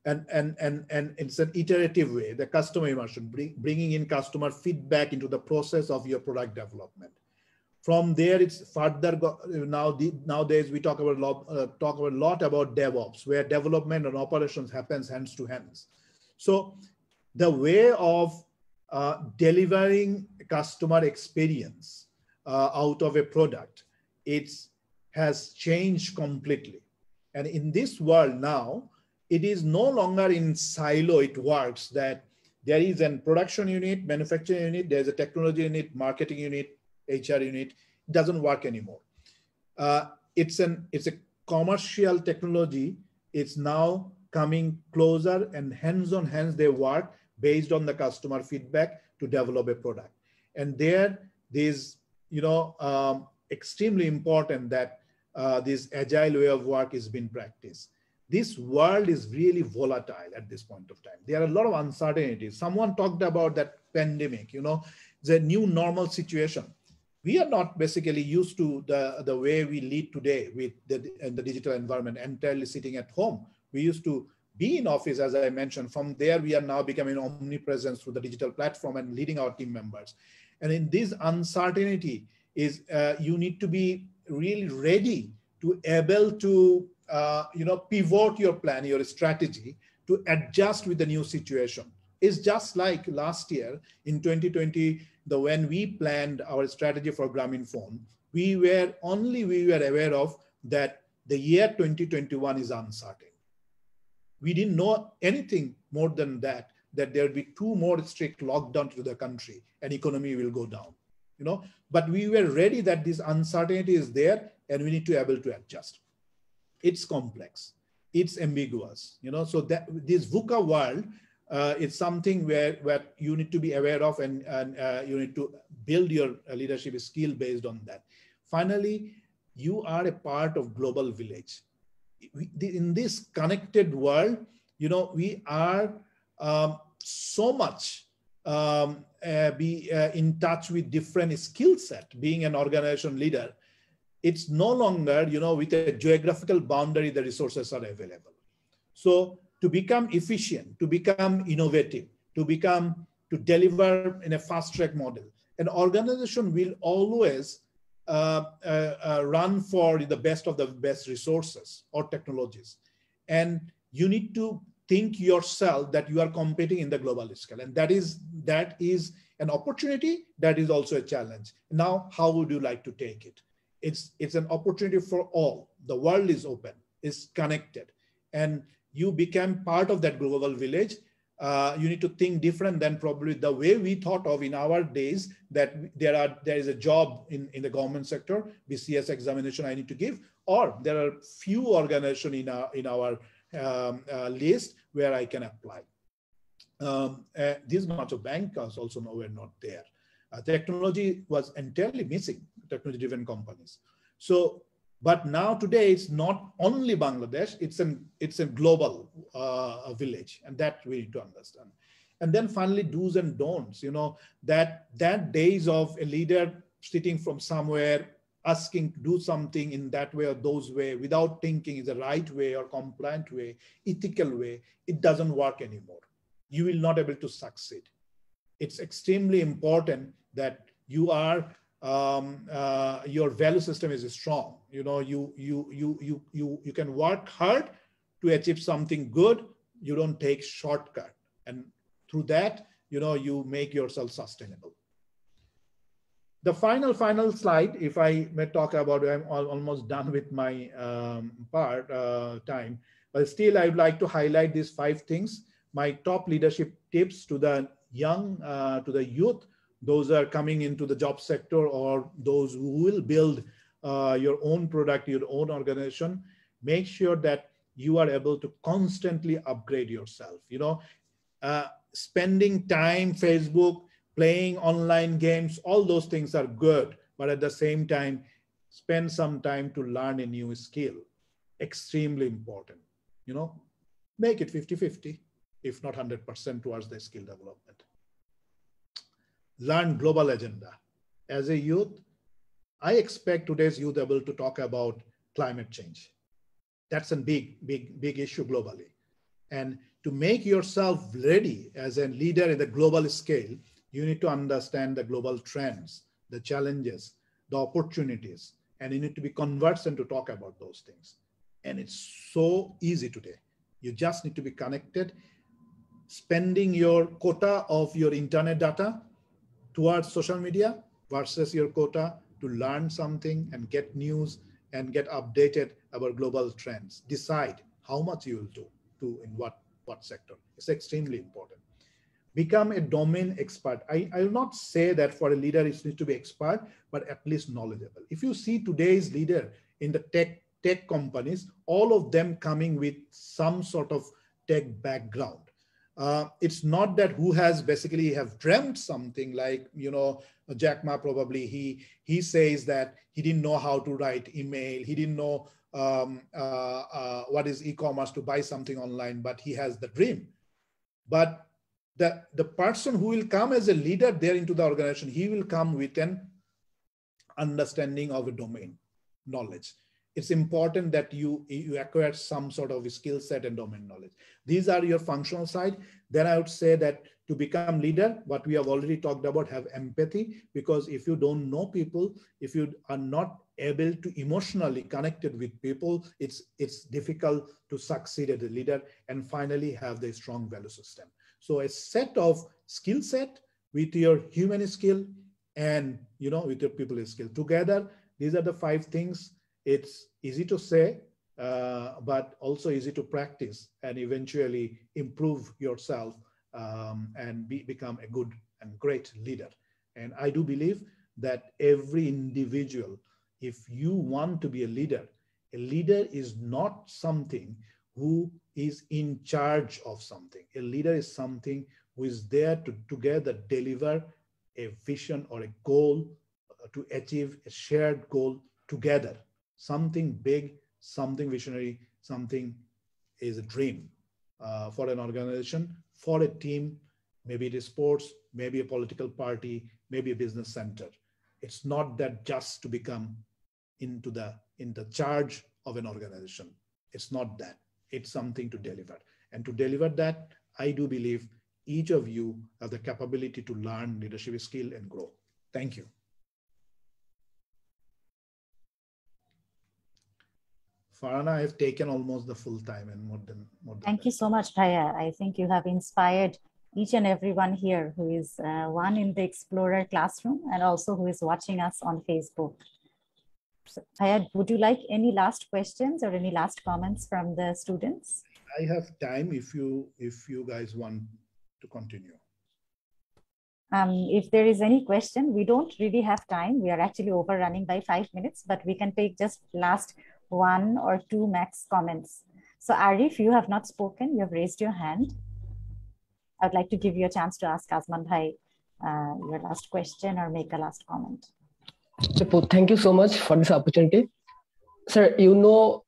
and it's an iterative way, the customer immersion, bringing in customer feedback into the process of your product development. From there, it's further nowadays we talk about a lot about DevOps, where development and operations happens hands to hands. So the way of delivering customer experience out of a product, it has changed completely. And in this world now, it is no longer in silo. It works that there is a production unit, manufacturing unit, there's a technology unit, marketing unit, HR unit. It doesn't work anymore. It's a commercial technology. It's now coming closer, and hands on hands they work based on the customer feedback to develop a product. And there's extremely important that this agile way of work is being practiced. This world is really volatile at this point of time. There are a lot of uncertainties. Someone talked about that pandemic, the new normal situation. We are not basically used to the way we lead today with the digital environment, entirely sitting at home. We used to be in office, as I mentioned. From there, we are now becoming omnipresent through the digital platform and leading our team members. And in this uncertainty is you need to be really ready to able to pivot your plan, your strategy to adjust with the new situation. It's just like last year in 2020, when we planned our strategy for Grameenphone, we were aware of that the year 2021 is uncertain. We didn't know anything more than that there will be 2 more strict lockdowns to the country and economy will go down, but we were ready that this uncertainty is there and we need to be able to adjust. It's complex, it's ambiguous, so that this VUCA world is something where you need to be aware of, and you need to build your leadership skill based on that. Finally, you are a part of global village. In this connected world, we are so much in touch with different skill set. Being an organization leader, it's no longer, with a geographical boundary, the resources are available. So to become efficient, to become innovative, to deliver in a fast track model, an organization will always run for the best of the best resources or technologies. And you need to think yourself that you are competing in the global scale. And that is an opportunity, that is also a challenge. Now, how would you like to take it? It's an opportunity for all. The world is open, is connected, and you become part of that global village. You need to think different than probably the way we thought of in our days, that there is a job in the government sector, BCS examination I need to give, or there are few organizations in our list where I can apply. This much of bankers also were not there. Technology was entirely missing, technology-driven companies. So, but now today it's not only Bangladesh, it's a global village, and that we need to understand. And then finally, do's and don'ts, that days of a leader sitting from somewhere asking to do something in that way or those way without thinking is the right way or compliant way, ethical way, it doesn't work anymore. You will not be able to succeed. It's extremely important that you are your value system is strong. You can work hard to achieve something good. You don't take shortcut, and through that, you make yourself sustainable. The final slide, if I may talk about, I'm almost done with my time, but still I would like to highlight these 5 things. my top leadership tips to the young, to the youth, those are coming into the job sector or those who will build your own product, your own organization, make sure that you are able to constantly upgrade yourself. You know, spending time, Facebook, playing online games, all those things are good. But at the same time, spend some time to learn a new skill. Extremely important. You know, make it 50-50, if not 100% towards the skill development. Learn global agenda. As a youth, I expect today's youth able to talk about climate change. That's a big issue globally. And to make yourself ready as a leader in the global scale, you need to understand the global trends, the challenges, the opportunities, and you need to be conversant to talk about those things. And it's so easy today. You just need to be connected, spending your quota of your internet data towards social media versus your quota to learn something and get news and get updated about global trends. Decide how much you will do in what sector. It's extremely important. Become a domain expert. I will not say that for a leader it needs to be expert, but at least knowledgeable. If you see today's leader in the tech companies, all of them coming with some sort of tech background. It's not that who has basically have dreamt something like, you know, Jack Ma probably, he says that he didn't know how to write email. He didn't know what is e-commerce to buy something online, but he has the dream. But the person who will come as a leader there into the organization, he will come with an understanding of a domain knowledge. It's important that you acquire some sort of skill set and domain knowledge. These are your functional side. Then I would say that to become leader, what we have already talked about, have empathy, because if you don't know people, if you are not able to emotionally connected with people, it's difficult to succeed as a leader. And finally, have the strong value system. So a set of skill set with your human skill and, you know, with your people skill together. These are the 5 things. It's easy to say, but also easy to practice and eventually improve yourself and become a good and great leader. And I do believe that every individual, if you want to be a leader is not something who is in charge of something. A leader is something who is there to together deliver a vision or a goal, to achieve a shared goal together. Something big, something visionary, something is a dream for an organization, for a team. Maybe it is sports, maybe a political party, maybe a business center. It's not that just to become in the charge of an organization. It's not that. It's something to deliver. And to deliver that, I do believe each of you have the capability to learn leadership skill and grow. Thank you. Farhana, I've taken almost the full time and more than Thank you so much, Bhaiya. I think you have inspired each and everyone here who is one in the Explorer classroom and also who is watching us on Facebook. So, Bhaiya, would you like any last questions or any last comments from the students? I have time if you guys want to continue. If there is any question, we don't really have time. We are actually overrunning by 5 minutes, but we can take just last 1 or 2 max comments. So Arif, you have not spoken, you have raised your hand. I would like to give you a chance to ask Azman Bhai your last question or make a last comment. Thank you so much for this opportunity. Sir, you know,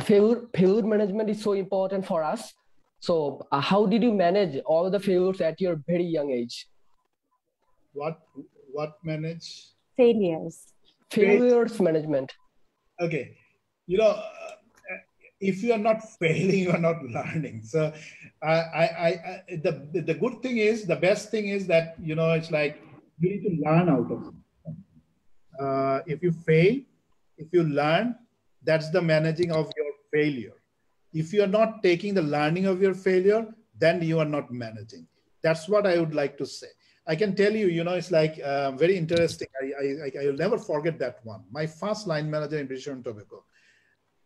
failure management is so important for us. So how did you manage all the failures at your very young age? What manage? Failures. Failures management. Okay, you know, if you are not failing, you are not learning. So the good thing is, the best thing is that, you know, it's like you need to learn out of it. If you fail, if you learn, that's the managing of your failure. If you are not taking the learning of your failure, then you are not managing. That's what I would like to say. I can tell you, you know, it's like very interesting. I will never forget that one. My first line manager in British and Tobacco,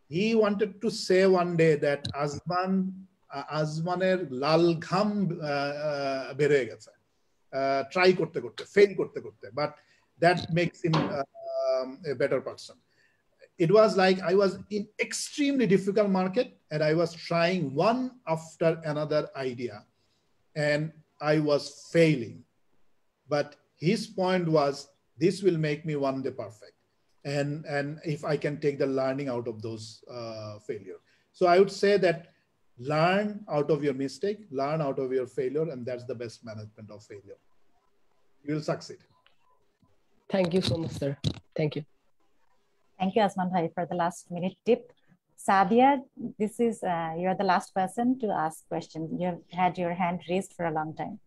he wanted to say one day that Azman, আজমানের লাল ঘাম বের হয়ে গেছে try করতে করতে fail করতে করতে, but that makes him a better person. It was like I was in extremely difficult market and I was trying one after another idea and I was failing, but his point was this will make me one day perfect, and if I can take the learning out of those failure. So I would say that learn out of your mistake, learn out of your failure, and that's the best management of failure. You will succeed. Thank you so much, sir. Thank you. Thank you, Azman Bhai, for the last minute tip. Sadia, this is you're the last person to ask questions. You have had your hand raised for a long time.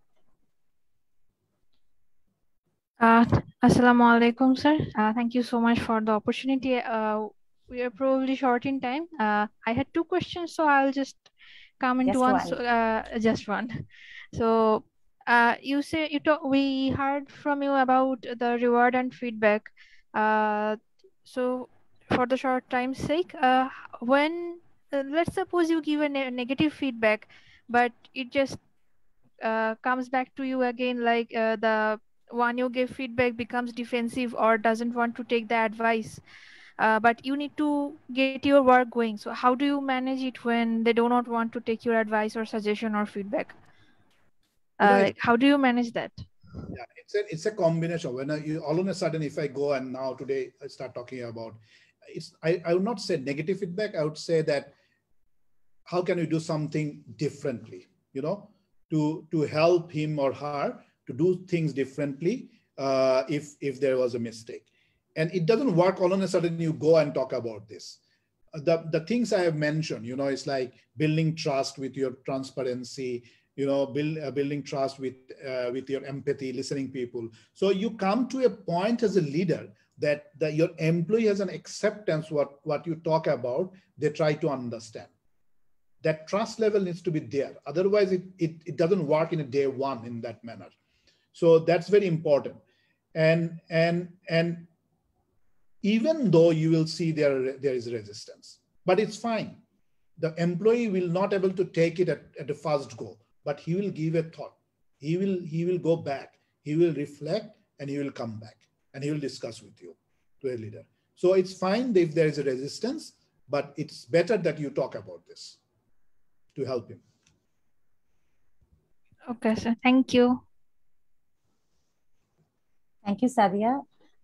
Assalamu alaikum, sir. Thank you so much for the opportunity. We are probably short in time. I had two questions, so I'll just come into Just one. one. So, just one. So, we heard from you about the reward and feedback. So, for the short time's sake, when let's suppose you give a negative feedback, but it just comes back to you again, like the one you give feedback becomes defensive or doesn't want to take the advice, but you need to get your work going. So how do you manage it when they do not want to take your advice or suggestion or feedback? Like, how do you manage that? Yeah, it's a combination. When you all of a sudden, if I go and now today I start talking about, I would not say negative feedback. I would say that how can you do something differently, to help him or her to do things differently if there was a mistake. And it doesn't work all of a sudden you go and talk about this. The things I have mentioned, it's like building trust with your transparency, building trust with your empathy, listening people. So you come to a point as a leader that your employee has an acceptance what you talk about, they try to understand. That trust level needs to be there. Otherwise, it doesn't work in a day one in that manner. So that's very important. And even though you will see there is resistance, but it's fine. The employee will not able to take it at the first go, but he will give a thought. He will go back. He will reflect and he will come back and he will discuss with you to a leader. So it's fine if there is a resistance, but it's better that you talk about this to help him. Okay, sir. Thank you. Thank you, Sadia.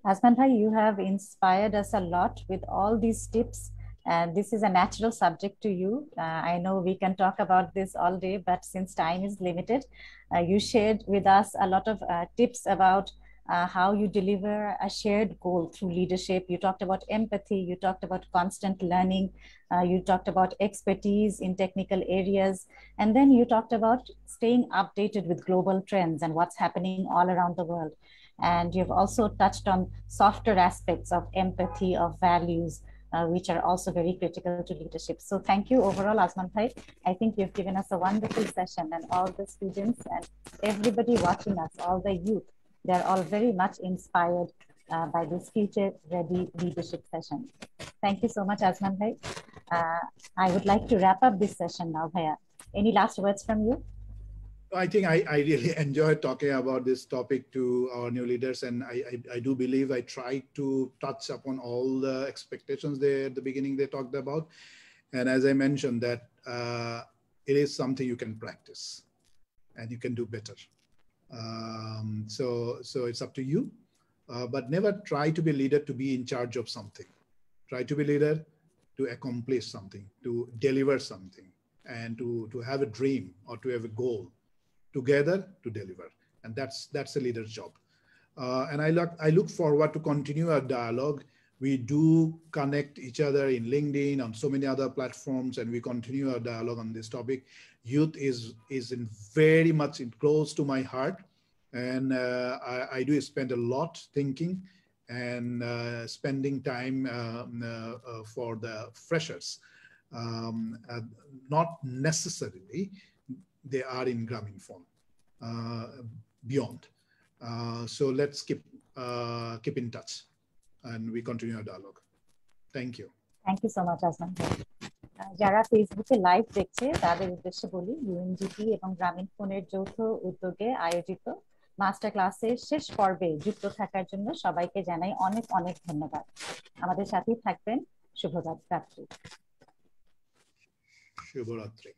Azman Bhai, you have inspired us a lot with all these tips. And this is a natural subject to you. I know we can talk about this all day, but since time is limited, you shared with us a lot of tips about how you deliver a shared goal through leadership. You talked about empathy, you talked about constant learning, you talked about expertise in technical areas, and then you talked about staying updated with global trends and what's happening all around the world. And you've also touched on softer aspects of empathy, of values, which are also very critical to leadership. So thank you overall, Azman Bhai. I think you've given us a wonderful session, and all the students and everybody watching us, all the youth, they're all very much inspired by this future-ready leadership session. Thank you so much, Azman Bhai. I would like to wrap up this session now, Bhaiya. Any last words from you? I think I really enjoyed talking about this topic to our new leaders, and I do believe I tried to touch upon all the expectations at the beginning they talked about. And as I mentioned that it is something you can practice and you can do better. So it's up to you, but never try to be a leader to be in charge of something. Try to be a leader to accomplish something, to deliver something, and to have a dream or to have a goal. Together to deliver, and that's a leader's job. And I look forward to continue our dialogue. We do connect each other in LinkedIn, on so many other platforms, and we continue our dialogue on this topic. Youth is in very much close to my heart, and I do spend a lot thinking and spending time for the freshers. Not necessarily they are in Grameenphone, beyond. So let's keep in touch, and we continue our dialogue. Thank you. Thank you so much, Azman. যারা ফেসবুকে live দেখছে তাদের উদ্দেশ্যে বলি, UNDP এবং গ্রামীণ ফোনের যৌথ উদ্যোগে আয়োজিত মাস্টার ক্লাসের শেষ পর্বে যুক্ত থাকার জন্য সবাইকে জানাই অনেক অনেক ধন্যবাদ। আমাদের সাথেই থাকবেন। শুভরাত্রি। শুভরাত্রি।